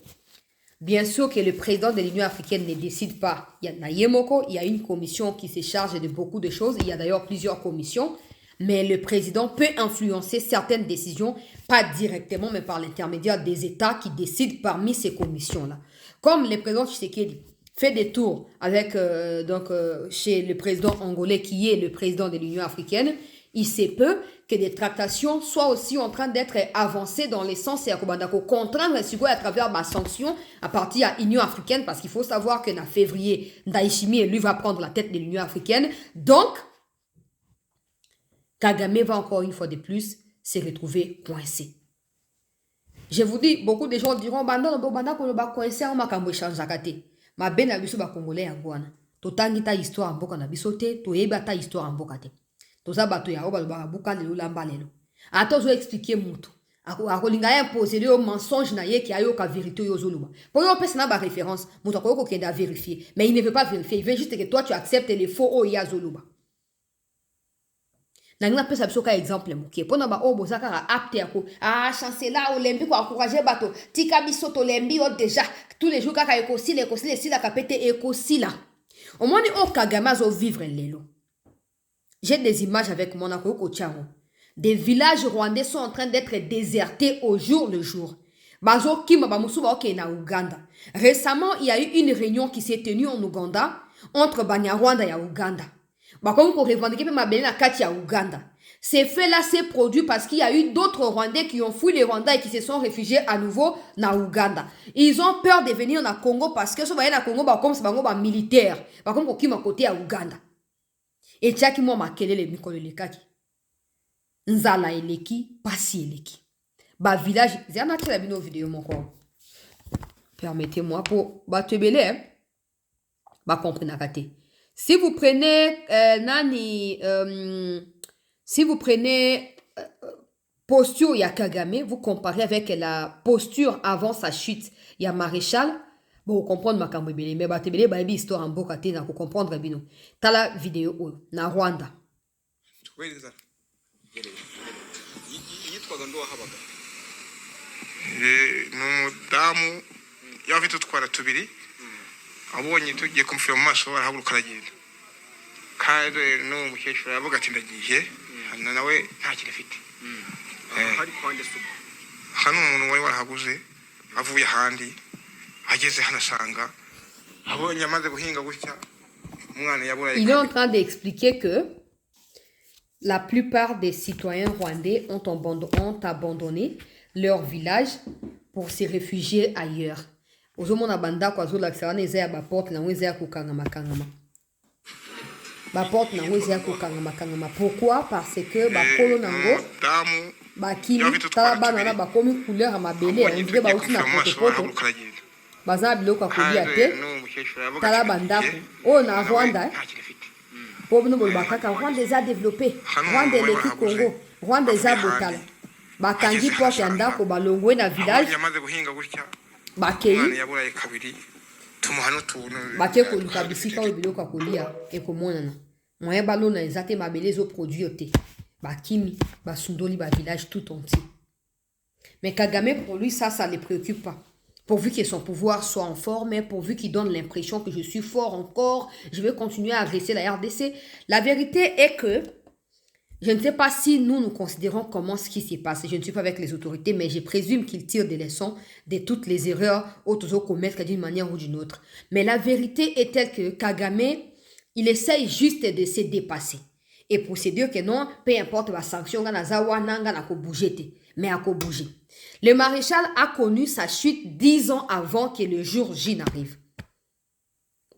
bien sûr que le président de l'Union africaine ne décide pas. Il y a Nayemoko, il y a une commission qui se charge de beaucoup de choses. Il y a d'ailleurs plusieurs commissions. Mais le président peut influencer certaines décisions, pas directement, mais par l'intermédiaire des États qui décident parmi ces commissions-là. Comme le président Tshisekedi fait des tours avec, chez le président angolais qui est le président de l'Union africaine, il se peut que des tractations soient aussi en train d'être avancées dans le sens de contraindre à travers ma sanction à partir de l'Union africaine, parce qu'il faut savoir qu'en février, Ndayishimiye, lui, va prendre la tête de l'Union africaine. Donc, Kagame va encore une fois de plus se retrouver coincé. Je vous dis, beaucoup de gens diront, qu'on va coincé en makambo change zakate. Ma ben abiso ba congolais ya guana. Totangi ta histoire mboka na bisote, to yeba ta histoire mboka te. Toza bato ya oba ba buka lelo lamba lelo. Ato zo expliquer mutu. Akolinga imposer le mensonge na ye ki ayo ka vérité yo zoluba. Pour yo pesa na ba référence, mutu akoko kenda vérifier, mais il ne veut pas vérifier, il veut juste que toi tu acceptes les faux o ya zoluba. Nangina pesa biso ka exemple mukie pona ba o bozaka ka apte yako chancela olembi ko encourager bato tika biso to lembi o déjà tous les jours kaka ekosila sila kapete ekosila au moins o Kagame azo vivre lelo. J'ai des images avec mon akoko Tcharo. Des villages rwandais sont en train d'être désertés au jour le jour. Bazo kima ba musuba oke na Uganda. Récemment, il y a eu une réunion qui s'est tenue en Ouganda entre Banyarwanda et Ouganda. Comme pour revendiquer ma belle na kati ya Ouganda. Ces faits-là s'est produit parce qu'il y a eu d'autres Rwandais qui ont fui les Rwandais et qui se sont réfugiés à nouveau na Ouganda. Ils ont peur de venir na Congo parce que ce va na Congo comme c'est bango ba militaire. Comme ko kima côté à Ouganda. Et tchaki mo makelele mikolo lekaki. Nzala eleki, pasi eleki. Ba village, zana tela bino vidéo moko. Permettez-moi pour ba tebele ba comprendre kate. Si vous prenez posture ya Kagame, vous comparez avec la posture avant sa chute, il y a Maréchal, bon, vous comprenez ma kambebele, mais batebele ba bi histoire en bokate na ko comprendre bino. Tala vidéo na Rwanda.
N'umudamu yafite utwara tubiri abonye tugiye kumufira mu maso arahaguruka aragenda kandi n'umukecuru yavuga ati ndagiye hano nawe nta kintu afite hari kwande suba hano umuntu wari warahaguze avuye ahandi ageze hano asanga abonye amaze guhinga gutya umwana yabura.
Il est en train d'expliquer que la plupart des citoyens rwandais ont abandonné leur village pour se réfugier ailleurs. ozomona bandako azolakisa wana eza ya baporte nango eza ya kokangama kangama baporte nango eza ya kokangama kangama. Pourquoi? Parce que bakolo nango bakimi tala bana na bakomi couleur ya mabele ondire bauti na potopoto baza na biloko ya kolia te. Tala bandako oyo na Rwanda po bino boloba kaka Rwanda eza développé, Rwanda eleki Congo, Rwanda eza botala. Bakangi porte ya ndako balongwe na village bakei bake koluka bisika oyo biloko ya kolia ekomonana moyen balona eza te mabele ezoproduire te bakimi basundoli village tout entier. Mais Kagame, pour lui, ça ne le préoccupe pas. Pourvu que son pouvoir soit en forme, mais pourvu qu'il donne l'impression que je suis fort encore, je vais continuer à agresser la RDC. La vérité est que je ne sais pas si nous considérons comment ce qui s'est passé. Je ne suis pas avec les autorités, mais je présume qu'ils tirent des leçons de toutes les erreurs autres commettre d'une manière ou d'une autre. Mais la vérité est telle que Kagame, il essaye juste de se dépasser. Et pour se dire que non, peu importe la sanction, mais à bouger. Le maréchal a connu sa chute 10 ans avant que le jour J n'arrive.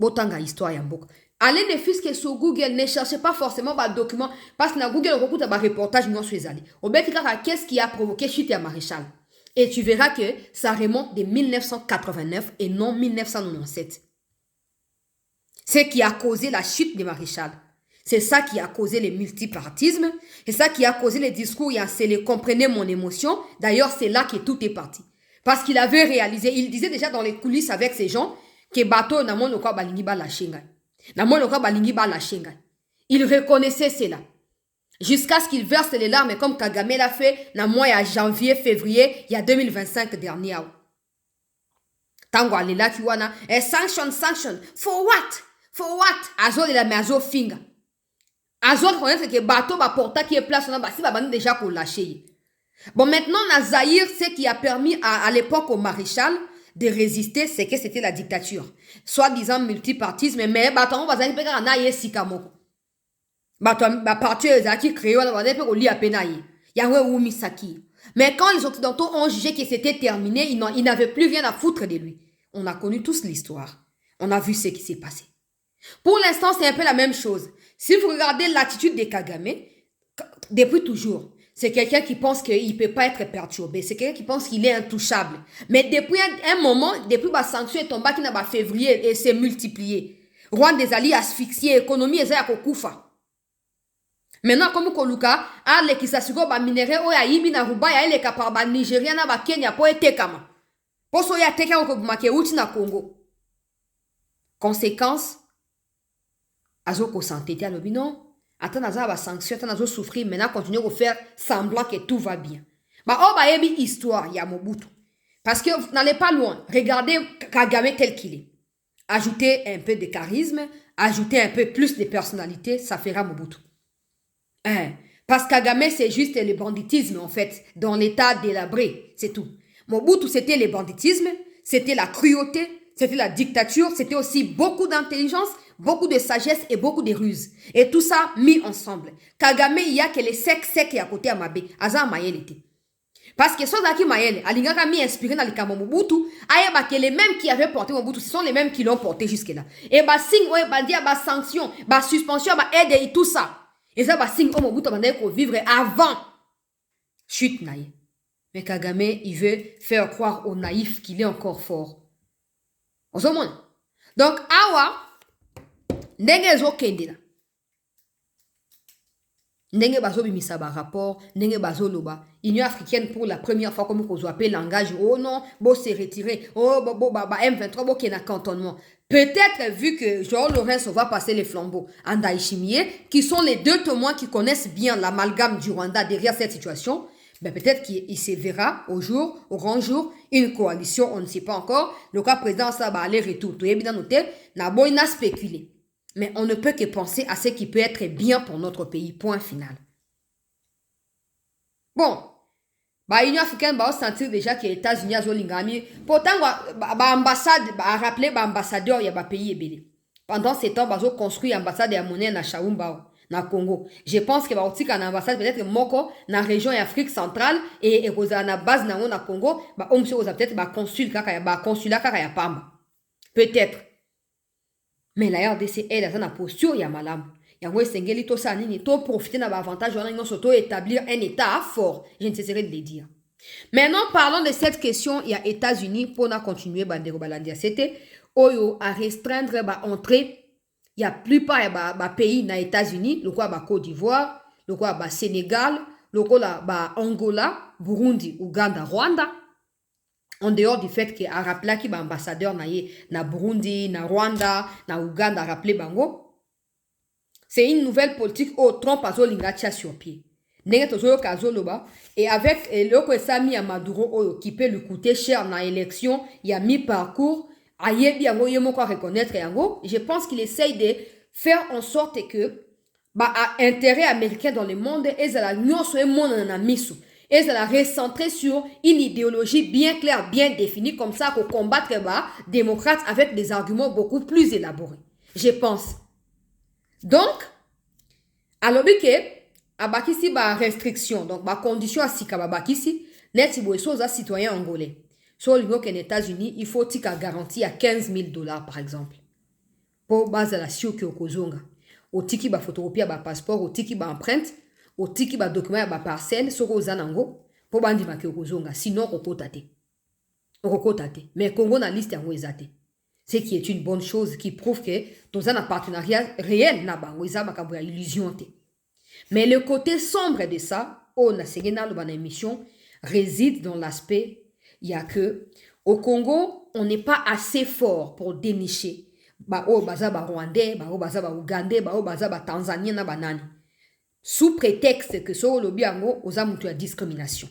Botanga histoire yamboka. Allez ne fût-ce que sur Google, ne cherchez pas forcément des documents parce que dans Google on écoute un reportage non sur les allées. Au qu'est-ce qui a provoqué chute à maréchal? Et tu verras que ça remonte de 1989 et non 1997. Ce qui a causé la chute du maréchal. C'est ça qui a causé le multipartisme. C'est ça qui a causé les discours. C'est le comprenez mon émotion. D'ailleurs, c'est là que tout est parti. Parce qu'il avait réalisé, il disait déjà dans les coulisses avec ces gens que bateau n'a mon okwa balingi ba la shenga. N'a mon okwa balingi ba la shenga. Il reconnaissait cela. Jusqu'à ce qu'il verse les larmes comme Kagame l'a fait dans le mois de janvier, février, il y a 2025 dernier. Tango alela kiwana, sanction. For what? For what? Azo de la mazo finger. Azor connaître que bateau ba porta qui est place on a basi ba déjà pour lâcher. Bon maintenant na Zaïre ce qui a permis à l'époque au maréchal de résister c'est que c'était la dictature. Soit disant multipartisme mais bateau bazali peka na yesika moko. Bateau ba parti ezaki créé on va pe ko li apenaye. Yawe umi saki. Mais quand les occidentaux ont jugé que c'était terminé, ils n'avaient plus rien à foutre de lui. On a connu tous l'histoire. On a vu ce qui s'est passé. Pour l'instant, c'est un peu la même chose. Si vous regardez l'attitude de Kagame, depuis toujours, c'est quelqu'un qui pense qu'il ne peut pas être perturbé. C'est quelqu'un qui pense qu'il est intouchable. Mais depuis un moment, depuis que la sanction est tombée, qui n'a février et s'est multiplié. Rwanda des alliés asphyxiés, économie est à Kokufa. Maintenant, comme Koluka, les qui s'assurent ba minéraux, ya yibi na ruba, ya les capable ba Nigeria na ba Kenya pour être kama. Pour so ya teka au Kobumake uti na Congo. Conséquence, Azoko santé à l'obinon, attends à sanction, attends à souffrir, maintenant continuer à faire semblant que tout va bien. Bah oh bah ebi histoire ya Mobutu. Parce que vous n'allez pas loin. Regardez Kagame tel qu'il est. Ajoutez un peu de charisme, ajoutez un peu plus de personnalité, ça fera Mobutu. Parce que Kagame c'est juste le banditisme en fait, dans l'état délabré, c'est tout. Mobutu c'était le banditisme, c'était la cruauté, c'était la dictature, c'était aussi beaucoup d'intelligence, beaucoup de sagesse et beaucoup de ruse. Et tout ça mis ensemble. Kagame, il y a que les secs à côté à Mabé. Aza Mayel était. Parce que ceux qui Mayel, Alingaka mis inspiré dans le Kama Mobutu, ayeba que les mêmes qui avaient porté Mobutu, ce sont les mêmes qui l'ont porté jusque-là. Et bah signe, bah dia, bah sanction, bah suspension, bah aide et tout ça. Et ça, bah signe, Mobutu, bah pour vivre avant. Chute naïe. Mais Kagame, il veut faire croire aux naïfs qu'il est encore fort. On se montre. Donc, awa, ndenge zo kendela. Ndenge bazo bimisa ba rapport, ndenge bazo loba. Union africaine pour la première fois comme qu'on appelle langage. Oh non, bo se retirer. Oh ba M23 bo kena cantonnement. Peut-être vu que Jean Lorenzo va passer les flambeaux en Daishimie, qui sont les deux témoins qui connaissent bien l'amalgame du Rwanda derrière cette situation. Ben peut-être qu'il se verra au grand jour, une coalition, on ne sait pas encore. Le cas président, ça va aller retour. Tout est bien noté, n'a beau n'a spéculé. Mais on ne peut que penser à ce qui peut être bien pour notre pays. Point final. Bon. Bah, l'Union africaine va sentir déjà que les États-Unis ont l'ingami. Pourtant, l'ambassade, rappeler l'ambassadeur, il y a un pays ébélé. Pendant ces temps, ils ont construit l'ambassade de la monnaie à Chaumba. na Congo. Je pense que baotika na ambassade peut-être moko na région ya Afrique centrale et koza na base na na Congo, ba omse koza peut-être ba consul kaka ya ba consulat kaka ya Pamba. Peut-être. Mais la RDC elle a na posture ya malamu. Yango esengeli to sa nini to profiter na ba avantage wana nyonso to établir un état fort. Je ne cesserai de le dire. Maintenant parlons de cette question, il y a États-Unis pour na continuer bandeko balandia c'était oyo à restreindre ba entrée. Il y a plupart de pays dans les États-Unis, le quoi Côte d'Ivoire, le quoi Sénégal, le quoi Angola, Burundi, Ouganda, Rwanda. En dehors du fait que a rappelé qui ambassadeur na Burundi, na Rwanda, na Ouganda rappelé bango. C'est une nouvelle politique au Trump a lingacha sur pied. Et avec le que Sami Maduro qui peut lui coûter cher dans l'élection, il y a mis parcours. Je pense qu'il essaye de faire en sorte que intérêt américain dans le monde et la recentrer sur une idéologie bien claire, bien définie, comme ça pour combattre les démocrates avec des arguments beaucoup plus élaborés. Je pense. Donc, alors que abakisi ba restriction, donc ba condition à sika babakisi, net si boeso citoyen angolais. Sur les États-Unis, il faut une garantie à $15,000 par exemple. Pour base la sio ki okozonga. Au tiki ba photocopie ba passeport, au tiki ba empreinte, au tiki ba document ba parcelle, soko zanango, pour bandi ma ki okozonga. Sinon, okotate. Mais Congo na liste yango ezate. Ce qui est une bonne chose qui prouve que dans un partenariat réel na bango eza makambo ya illusion te. Mais le côté sombre de ça, on a segena lo bana émission réside dans l'aspect il y a que au Congo, on n'est pas assez fort pour dénicher baza rwandais, baza ougandais, baza tanzanien na banani. Sous prétexte que so lobi yango oza mutu ya discrimination.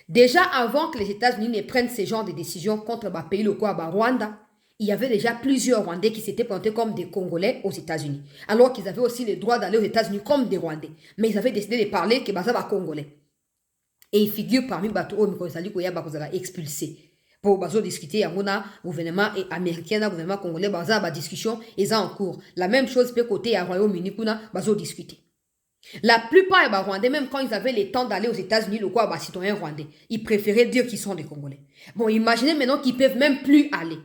Déjà avant que les États-Unis ne prennent ce genre de décisions contre ba pays locaux ba Rwanda, il y avait déjà plusieurs Rwandais qui s'étaient présentés comme des Congolais aux États-Unis, alors qu'ils avaient aussi le droit d'aller aux États-Unis comme des Rwandais, mais ils avaient décidé de parler que baza ba Congolais. Et il figure parmi bateau au Mikosali Koya Bakozala expulsé. Pour bazo discuter, il y a un gouvernement américain, un gouvernement congolais, baza ba discussion, ils sont en cours. La même chose peut côté à Royaume-Uni, kuna bazo discuter. La plupart des Rwandais, même quand ils avaient le temps d'aller aux États-Unis, le quoi, citoyens rwandais, ils préféraient dire qu'ils sont des Congolais. Bon, imaginez maintenant qu'ils peuvent même plus aller.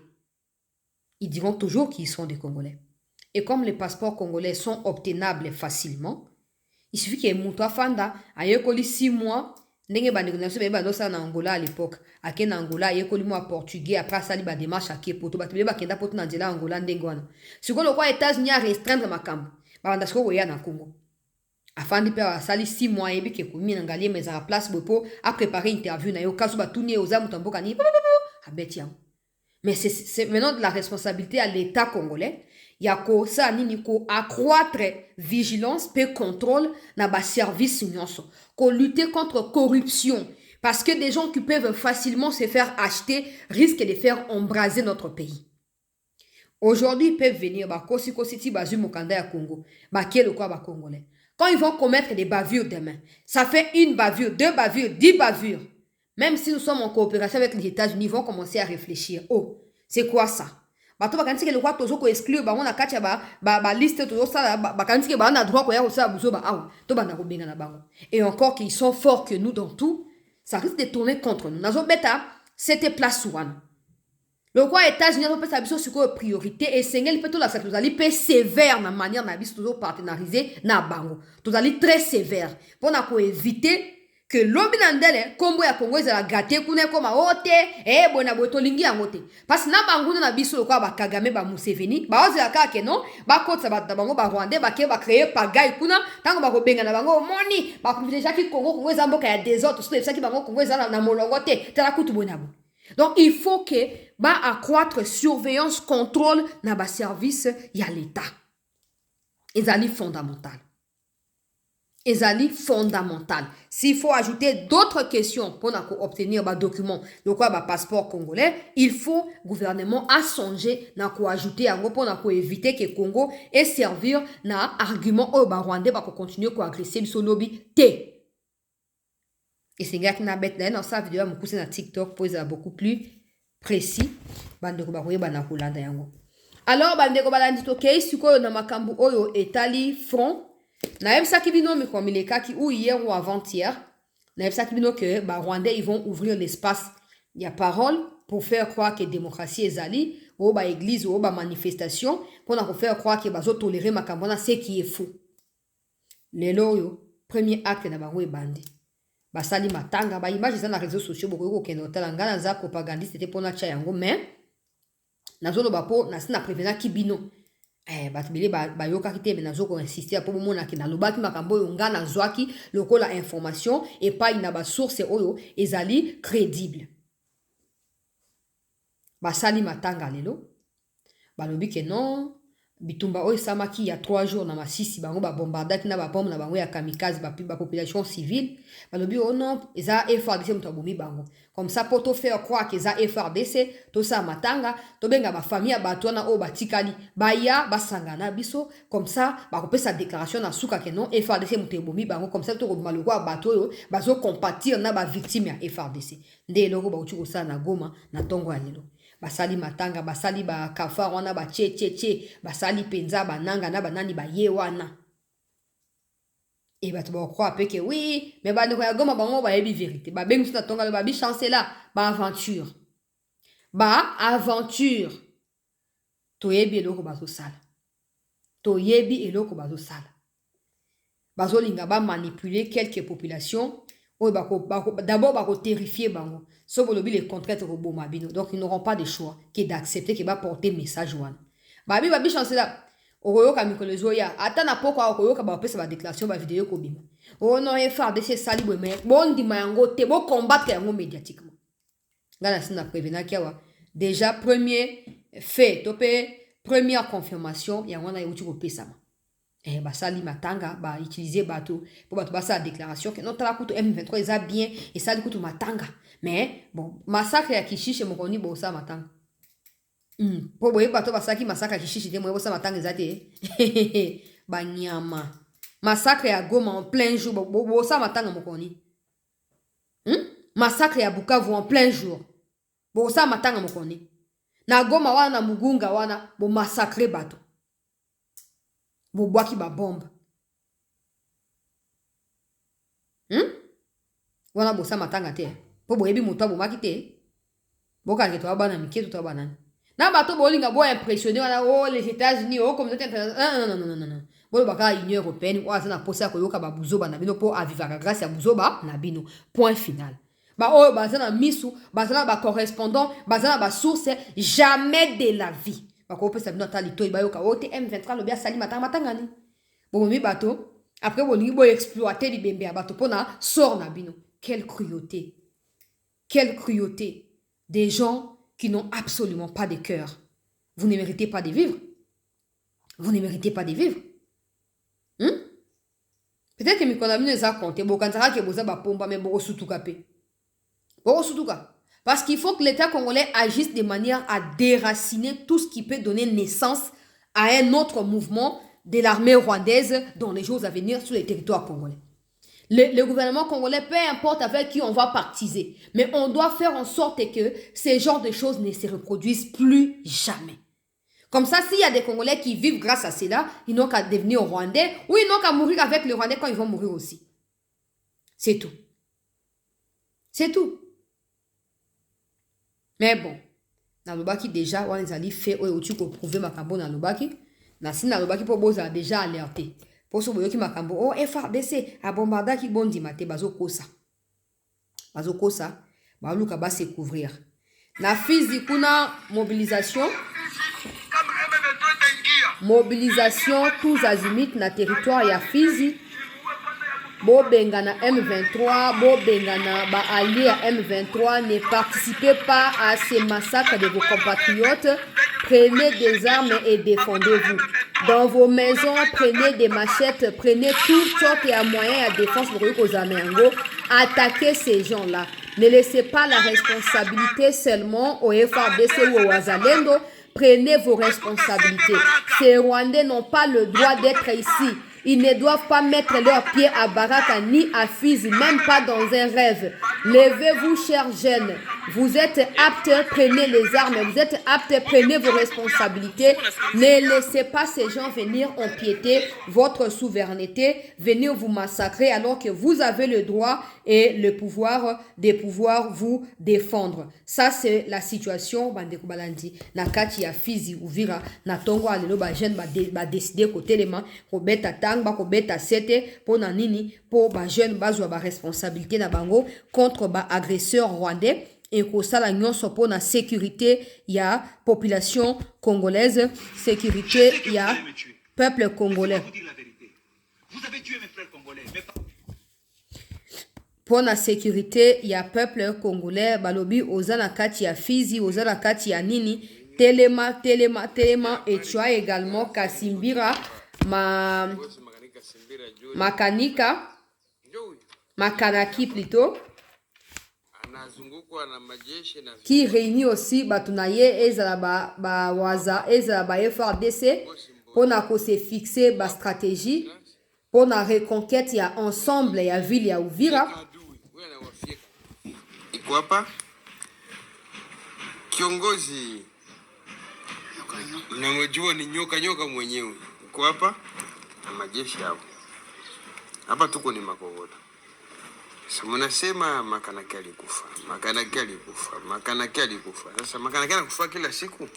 Ils diront toujours qu'ils sont des Congolais. Et comme les passeports congolais sont obtenables facilement, il suffit qu'il y ait Moutoua Fanda, à Yekoli 6 mois, ndenge bandeko banosa na Angola à l'époque ake na Angola yekoli mo portugais après ça li ba démarche ake poto ba tebe ba kenda poto na nzela Angola ndenge wana siko lokwa États-Unis a restreindre makambo ba banda siko weya na Congo afandi pe sali 6 mois yebi ke komi na ngalie mais à place bopo a préparer interview na yo kaso ba tuni oza mutamboka ni abeti yango. Mais c'est maintenant de la responsabilité à l'État congolais. Il y a ko ça nini ko accroître vigilance pe contrôle na ba service nyonso ko lutter contre corruption parce que des gens qui peuvent facilement se faire acheter risquent de faire embraser notre pays. Aujourd'hui ils peuvent venir ba kosi ti bazu mokanda ya Congo ba kielo kwa ba congolais. Quand ils vont commettre des bavures demain, ça fait une bavure, 2 bavures, 10 bavures. Même si nous sommes en coopération avec les États-Unis, ils vont commencer à réfléchir. Oh, c'est quoi ça? Bato bakanisi ke le roi tozo ko exclure ba na katia ba liste tozo ça bakanisi ke ba na droit ko ya ça buzo ba aw to bana ko benga na bango. Et encore qu'ils sont forts que nous dans tout, ça risque de tourner contre nous. Nazo beta c'était place one. Le roi États-Unis peut sa biso sur priorité et sengel peut tout la ça tozali pe sévère na manière na biso tozo partenariser na bango. Tozali très sévère pour na ko éviter que lobi nandele kombo ya Congo ezala gâté kuna koma ote bona botolingi yango te parce na bango na biso lokwa ba Kagame ba Museveni ba ozela kaka non ba kotsa ba bango ba Rwandais ba ke ba créer pagaille kuna tango ba ko benga na bango moni ba ko déjà ki Congo eza mboka ya des autres so ça ki bango Congo eza na molongo te tala kutu bonabo. Donc il faut que ba accroître surveillance contrôle na ba service ya l'État. Ezali fondamental. Ezali fondamental. S'il faut ajouter d'autres questions pour obtenir un document, le quoi passeport congolais, il faut gouvernement à songer na ko ajouter en pour éviter que Congo et servir na argument au Rwandais pour continuer à agresser le lobby T. Et c'est gars qui n'a bête dans sa vidéo me pousser na TikTok pour être beaucoup plus précis. Bande ko ba koyeba na kolanda yango. Alors bande ko balandi to case ko na makambu oyo etali front Naïm Sakibino, mais comme il est kaki, ou hier ou avant-hier, Naïm Sakibino que bah, Rwandais, ils vont ouvrir l'espace. Il y a parole pour faire croire que la démocratie est ali, ou bah église, ou bah manifestation, pour faire croire que bah tolérer ma cambona, c'est qui est fou. Les loyaux, premier acte na bango bandi. Bah sali matanga, bah image dans les réseaux sociaux, beaucoup de gens qui ont za propagandiste, c'était pour na chayango, mais nazolo bapo, na prévenant kibino. Batibele ba yoka kite mais nazo ko insister pour mona ki na lobaki makambo yo nga na zwaki lokola information et pas ina ba source oyo ezali crédible. Ba sali matanga lelo. Ba lobi ke non bitumba oyo samaki il y a 3 jours na masisi bango ba bombardaki na ba bombe na bango ya kamikaze ba population civile. Ba lobi oh non eza FARDC muto bomi bango. Comme ça pour te faire croire que eza FARDC to sa matanga to benga ba famille ba tona o batikali ba ya ba sangana biso comme ça ba ko pesa déclaration na suka ke non FARDC muto bomi bango comme ça to ko maloko bato yo bazo compatir na ba victime ya FARDC. Nde loko ba uti ko sa na Goma na tongo ya lelo. Basali matanga, basali ba kafa wana ba che, basali penza ba nanga na banani ba ye wana. Et bah tu vas croire que oui, mais bah nous regardons ba on va yebi vérité. Ba bengu na tonga ba bi chance là, ba aventure. Ba aventure. To yebi eloko bazo sala. To yebi eloko bazo sala. Bazo linga ba manipuler quelques populations. D'abord, bah, terrifier bango. Sauf que les contraintes robot mabino. Donc, ils n'auront pas de choix que d'accepter qu'il va porter message one. Babi, babi, chance là. Oroyo kamikolo zoya. Ata na poko oroyo ka ba pesa ba déclaration ba vidéo ko bima. Oh non, FARDC sali bo mais bon di mayango te bo combattre yango médiatiquement. Ngana sina prévenir kiawa. Déjà premier fait, topé première confirmation, ya wana yuti ko pesa ma. Basali matanga ba utiliser bateau pour bateau basa déclaration que notre la kutu M23 eza bien et ça kutu matanga mais bon massacre ya Kishishe mokoni bo sa matanga pour boye bateau basaki massacre ya Kishishe te mo sa matanga ezate banyama massacre ya Goma en plein jour bo sa matanga mokoni massacre ya Bukavu en plein jour bo sa matanga mokoni na Goma wana Mugunga wana bo massacrer bateau Boboaki ba bombe. Wana bosa matanga te. Po boyebi moto bomaki te. Boka ke to abana mike to abana. Na bato bolinga bo impressionné wana oh les États-Unis oh communauté internationale. Non. Bo baka Union européenne wa sana posa ko yoka ba buzoba na bino po avivaka grâce ya buzoba na bino. Point final. Ba oh ba sana misu, ba sana ba correspondant, ba sana ba source jamais de la vie. Bako pesa bino talito ibayoka ote M23 lobia sali matanga ni bon mi bato après bon bo exploiter li bembe ya bato pona sort na bino quelle cruauté des gens qui n'ont absolument pas de cœur. Vous ne méritez pas de vivre. Peut-être que mi konamino eza compter bo kanzara ke boza ba pomba mais bo sutuka pe bo sutuka. Parce qu'il faut que l'État congolais agisse de manière à déraciner tout ce qui peut donner naissance à un autre mouvement de l'armée rwandaise dans les jours à venir sur les territoires congolais. Le gouvernement congolais, peu importe avec qui on va partiser, mais on doit faire en sorte que ces genres de choses ne se reproduisent plus jamais. Comme ça, s'il y a des Congolais qui vivent grâce à cela, ils n'ont qu'à devenir Rwandais ou ils n'ont qu'à mourir avec les Rwandais quand ils vont mourir aussi. C'est tout. Mais bon, na lobaki déjà, on les a fait au-dessus pour prouver makambo na lobaki. Na si na lobaki pour boza déjà alerté. Pour ce boyoki makambo, oh FARDC a bombardé qui bondi mate bazo kosa. Baluka ba se couvrir. Na Fizi kuna mobilisation tous azimuts na territoire ya Fizi. Bo bengana M23, bo bengana ba alliés à M23, ne participez pas à ces massacres de vos compatriotes. Prenez des armes et défendez-vous. Dans vos maisons, prenez des machettes, prenez toutes sortes de moyens à défense aux Amengo. Attaquez ces gens-là. Ne laissez pas la responsabilité seulement au FARDC ou au Wazalendo. Prenez vos responsabilités. Ces Rwandais n'ont pas le droit d'être ici. Ils ne doivent pas mettre leurs pieds à Baraka ni à Fizi, même pas dans un rêve. Levez-vous, chers jeunes. Vous êtes aptes, prenez les armes. Vous êtes aptes, prenez vos responsabilités. Ne laissez pas ces gens venir empiéter votre souveraineté, venir vous massacrer alors que vous avez le droit et le pouvoir de pouvoir vous défendre. Ça, c'est la situation. Bandeko Balandi. Na kati ya Fizi Uvira. Na tongo alelo ba jeune ba décider côté les mains. Ko beta tang ba ko beta sete. Po na nini. Po ba jeune bazwa ba responsabilité na bango contre ba agresseur rwandais. Et que ça la nyonso pour la sécurité il y a population congolaise, sécurité il y a peuple congolais.
Vous avez tué mes frères congolais.
Pour la sécurité il y a peuple congolais. Balobi ozana kati ya Fizi, ozana kati ya nini. Telema et tu as également Kasimbira Makanaki plutôt. Qui réunit aussi Batunaye ezala ba waza ezala ba FRDC pour na ko se fixer ba stratégie pour na reconquête ya ensemble ya ville ya Uvira.
Iko hapa kiongozi unamjua ni nyoka mwenyewe. Iko hapa na majeshi hapo. Hapa tuko ni Makogota. Sasa mnasema Makanaki alikufa. Sasa Makanaki anakufa kila siku.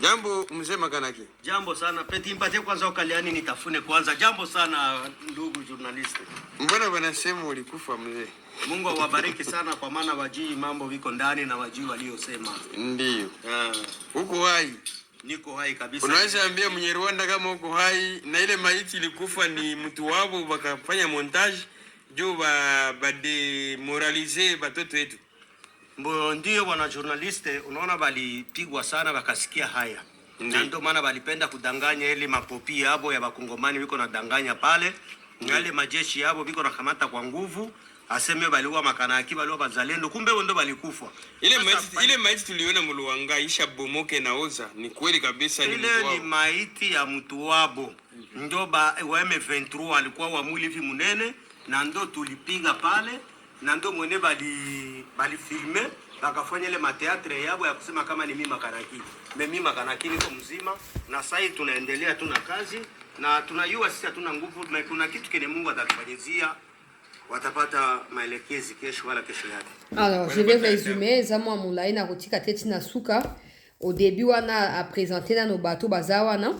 Jambo mzee Makanaki.
Jambo sana. Peti mpatie kwanza ukaliani nitafune kwanza. Jambo sana ndugu journalist.
Mbona wanasema ulikufa mzee?
Mungu awabariki sana kwa maana wajui mambo viko ndani na wajui waliosema.
Ndio. Huko hai.
Niko hai kabisa.
Unaweza ambia Mnyarwanda kama uko hai na ile maiti ilikufa ni mtu wao wakafanya montage juu ba demoralize batoto wetu.
Ndio wana journaliste unaona balipigwa sana wakasikia haya. Ndio maana balipenda kudanganya ile mapopi yabo ya bakongomani wiko nadanganya pale. Yale majeshi yabo biko nakamata kwa nguvu. Aseme baliwa Makanaki baliwa bazalendo kumbe ndo balikufa.
Ile maiti tuliona Muluwanga isha bomoke na oza ni kweli kabisa ni mtu wao.
Ile ni maiti ya mtu wabo. Ndo ba M23 alikuwa wa mwili hivi munene na ndo tulipiga pale na ndo mwene bali filme bakafanya ile mateatre yabo ya kusema kama ni mimi Makanaki. Mimi Makanaki niko mzima na sasa tunaendelea tuna kazi na tunajua sisi hatuna nguvu na kuna kitu kile Mungu atatufanyizia. Watapata maelekezi kesho wala kesho yake.
Alors, je vais résumer. Zamo Moulaï na rotika teti na suka. Au début, on a présenté dans nos bateaux bazawana.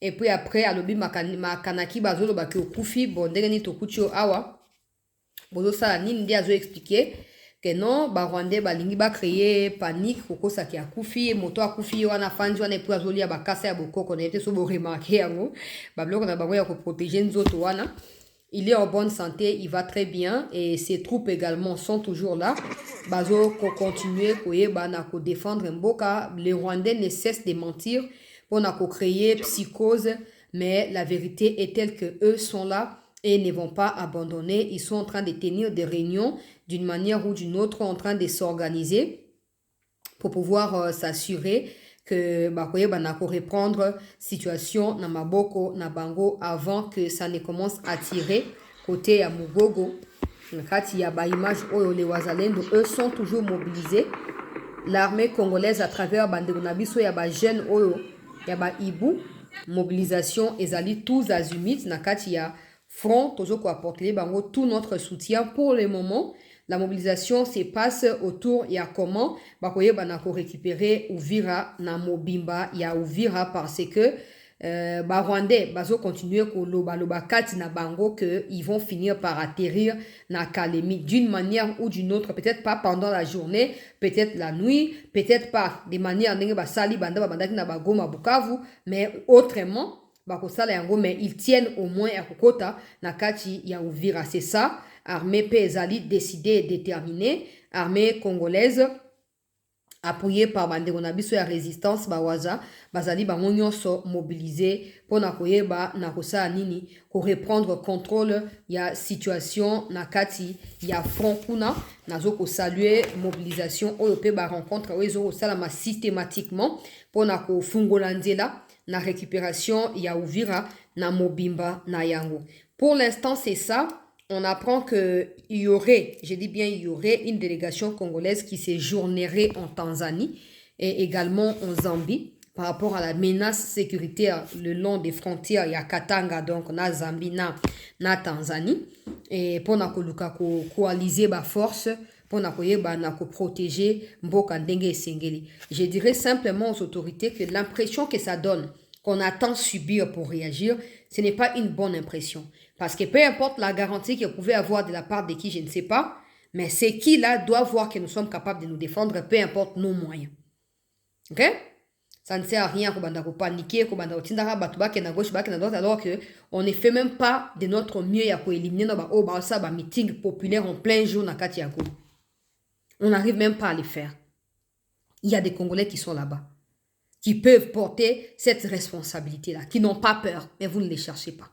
Et puis après, alobi Makanaki bazo lo baki okufi. Bon, ndenge ni tokuchi awa. Bozo sala nini ndi azo expliquer que non, ba Rwandais balingi ba créer panique koko saki akufi, moto akufi wana fanji wana epu azoli ya bakasa ya bokoko na ete so bo remarquer yango. Ba bloko na bango ya ko protéger nzoto wana. Il est en bonne santé, il va très bien et ses troupes également sont toujours là. Bazo ko continuer ko défendre Mboka. Les Rwandais ne cessent de mentir pour créer psychose, mais la vérité est telle que eux sont là et ne vont pas abandonner. Ils sont en train de tenir des réunions d'une manière ou d'une autre, en train de s'organiser pour pouvoir s'assurer que banako reprendre situation na maboko na bango avant que ça ne commence à tirer côté ya Mugogo. Nakati ya ba image oyo les wazalendo eux sont toujours mobilisés. L'armée congolaise à travers bandeko na biso ya ba jeunes oyo ya ba Ibu mobilisation ezali tous azimuts nakati ya front tozo ko apporter bango tout notre soutien pour le moment. La mobilisation se passe autour ya comment bakoye banako récupérer Uvira na mobimba ya Uvira parce que ba Rwandais bazo continuer ko loba kati na bango que ils vont finir par atterrir na Kalemi d'une manière ou d'une autre, peut-être pas pendant la journée, peut-être la nuit, peut-être pas de manière ndenge basali banda bandaki na bagoma Bukavu, mais autrement bakosala yango mais ils tiennent au moins à kokota na kati ya Uvira. C'est ça. Armée Pézali décidée et déterminée, armée congolaise appuyée par bandeko na biso ya résistance bawaza bazali bango nyonso mobilisé pour na koyeba na kosala nini ko reprendre contrôle ya situation na kati ya front kuna nazo ko saluer mobilisation oyo pe ba rencontre oyo ko salama systématiquement pour na ko fungola nzela na récupération ya Uvira na mobimba na yango. Pour l'instant c'est ça. on apprend qu'il y aurait, je dis bien il y aurait une délégation congolaise qui séjournerait en Tanzanie et également en Zambie par rapport à la menace sécuritaire le long des frontières. Il y a Katanga, donc na Zambie, na Tanzanie. Et pour nous coaliser ma force, pour nous protéger Mboka Ndenge et Sengeli. Je dirais simplement aux autorités que l'impression que ça donne, qu'on attend subir pour réagir, ce n'est pas une bonne impression. Parce que peu importe la garantie qu'ils pouvaient avoir de la part de qui, je ne sais pas, mais c'est qui là doit voir que nous sommes capables de nous défendre, peu importe nos moyens. Ok? Ça ne sert à rien qu'on paniquer, qu'on à gauche, à droite, alors qu'on ne fait même pas de notre mieux pour éliminer nos meeting populaire en plein jour dans Katiago. On n'arrive même pas à les faire. Il y a des Congolais qui sont là-bas, qui peuvent porter cette responsabilité-là, qui n'ont pas peur, mais vous ne les cherchez pas.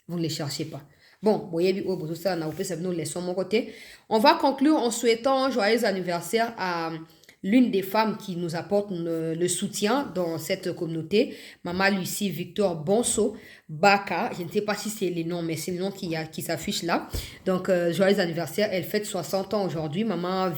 Vous ne les cherchez pas. Bon, vous voyez, nous laissons mon côté. On va conclure en souhaitant un joyeux anniversaire à l'une des femmes qui nous apporte le soutien dans cette communauté, Maman Lucie Victor Bonso Baka. Je ne sais pas si c'est les noms, mais c'est le nom qui s'affiche là. Donc, joyeux anniversaire. Elle fête 60 ans aujourd'hui. Maman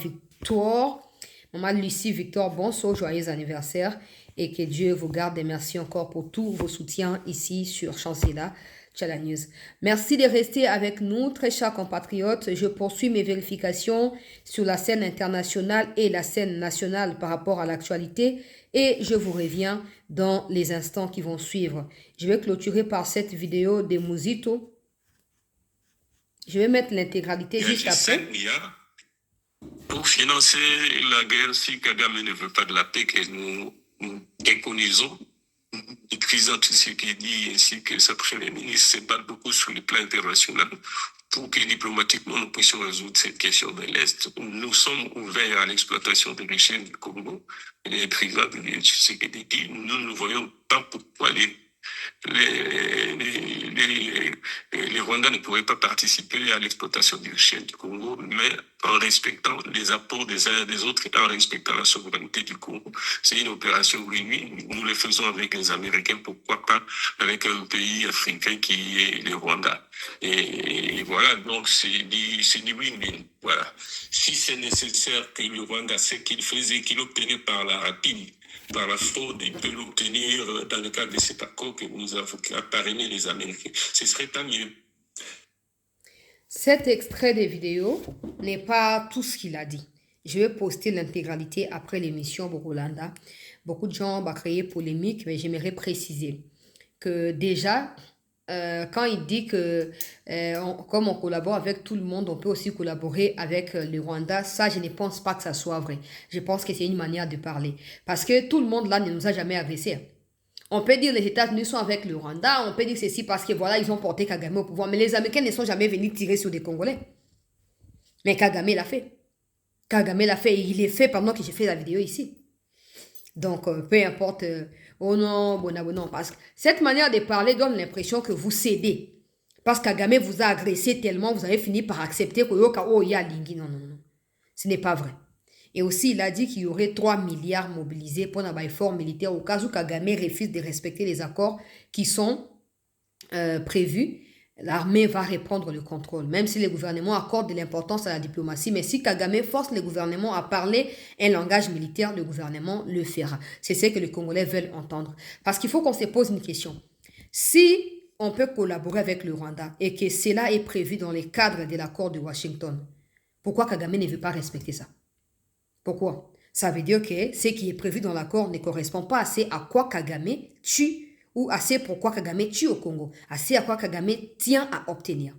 Lucie Victor Bonso, joyeux anniversaire. Et que Dieu vous garde et merci encore pour tous vos soutiens ici sur Chancela Channel News. Merci de rester avec nous, très chers compatriotes. Je poursuis mes vérifications sur la scène internationale et la scène nationale par rapport à l'actualité et je vous reviens dans les instants qui vont suivre. Je vais clôturer par cette vidéo de Muzito. Je vais mettre l'intégralité juste après.
Pour financer la guerre, si Kagame ne veut pas de la paix que nous préconisons, utilisant tout ce qu'il dit ainsi que sa première ministre se bat beaucoup sur le plan international pour que diplomatiquement nous puissions résoudre cette question de l'Est. Nous sommes ouverts à l'exploitation des richesses du Congo. Les présidents de ce qu'il dit, nous ne voyons pas pourquoi les Rwandais ne pourraient pas participer à l'exploitation des richesses du Congo, mais en respectant les apports des uns et des autres et en respectant la souveraineté du Congo. C'est une opération win-win. Nous le faisons avec les Américains, pourquoi pas avec un pays africain qui est le Rwanda. Et voilà, donc c'est du win-win. Voilà. Si c'est nécessaire que le Rwanda, ce qu'il faisait, qu'il obtenait par la rapide, par la fraude, il peut l'obtenir dans le cadre de cet accord que nous avons parrainé les Américains. Ce serait tant mieux.
Cet extrait des vidéos n'est pas tout ce qu'il a dit. Je vais poster l'intégralité après l'émission Borolanda. Beaucoup de gens vont créer polémique, mais j'aimerais préciser que déjà, quand il dit que comme on collabore avec tout le monde, on peut aussi collaborer avec le Rwanda, ça, je ne pense pas que ça soit vrai. Je pense que c'est une manière de parler. Parce que tout le monde là ne nous a jamais agressés. On peut dire que les États-Unis sont avec le Rwanda, on peut dire ceci parce que voilà, ils ont porté Kagame au pouvoir. Mais les Américains ne sont jamais venus tirer sur des Congolais. Mais Kagame l'a fait. Kagame l'a fait et il l'a fait pendant que j'ai fait la vidéo ici. Donc, peu importe... oh non, bon, parce que cette manière de parler donne l'impression que vous cédez. Parce que Kagame vous a agressé tellement, vous avez fini par accepter que oh, y a Lingi. Non. Ce n'est pas vrai. Et aussi, il a dit qu'il y aurait 3 milliards mobilisés pour un effort militaire au cas où Kagame refuse de respecter les accords qui sont prévus. L'armée va reprendre le contrôle, même si le gouvernement accorde de l'importance à la diplomatie. Mais si Kagame force le gouvernement à parler un langage militaire, le gouvernement le fera. C'est ce que les Congolais veulent entendre. Parce qu'il faut qu'on se pose une question. Si on peut collaborer avec le Rwanda et que cela est prévu dans les cadres de l'accord de Washington, pourquoi Kagame ne veut pas respecter ça? Pourquoi? Ça veut dire que ce qui est prévu dans l'accord ne correspond pas assez à quoi Kagame tue ou assez pourquoi Kagame tue au Congo, assez à quoi Kagame tient à obtenir.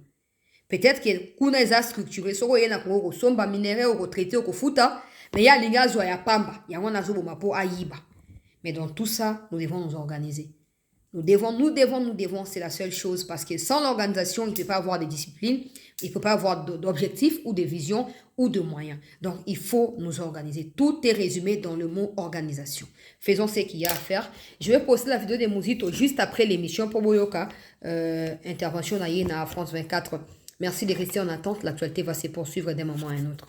Peut-être que kuna eza structuré soko yena ko somba minéraux au retraité au futa, mais ya linga zo ya pamba, ya wana zo mapo ayiba. Mais dans tout ça, nous devons nous organiser. Nous devons, c'est la seule chose parce que sans l'organisation, il ne peut pas avoir de discipline, il ne peut pas avoir d'objectifs ou de vision ou de moyens. Donc, il faut nous organiser. Tout est résumé dans le mot organisation. Faisons ce qu'il y a à faire. Je vais poster la vidéo de Muzito juste après l'émission pour Boyoka. Intervention na France 24. Merci de rester en attente. L'actualité va se poursuivre d'un moment à un autre.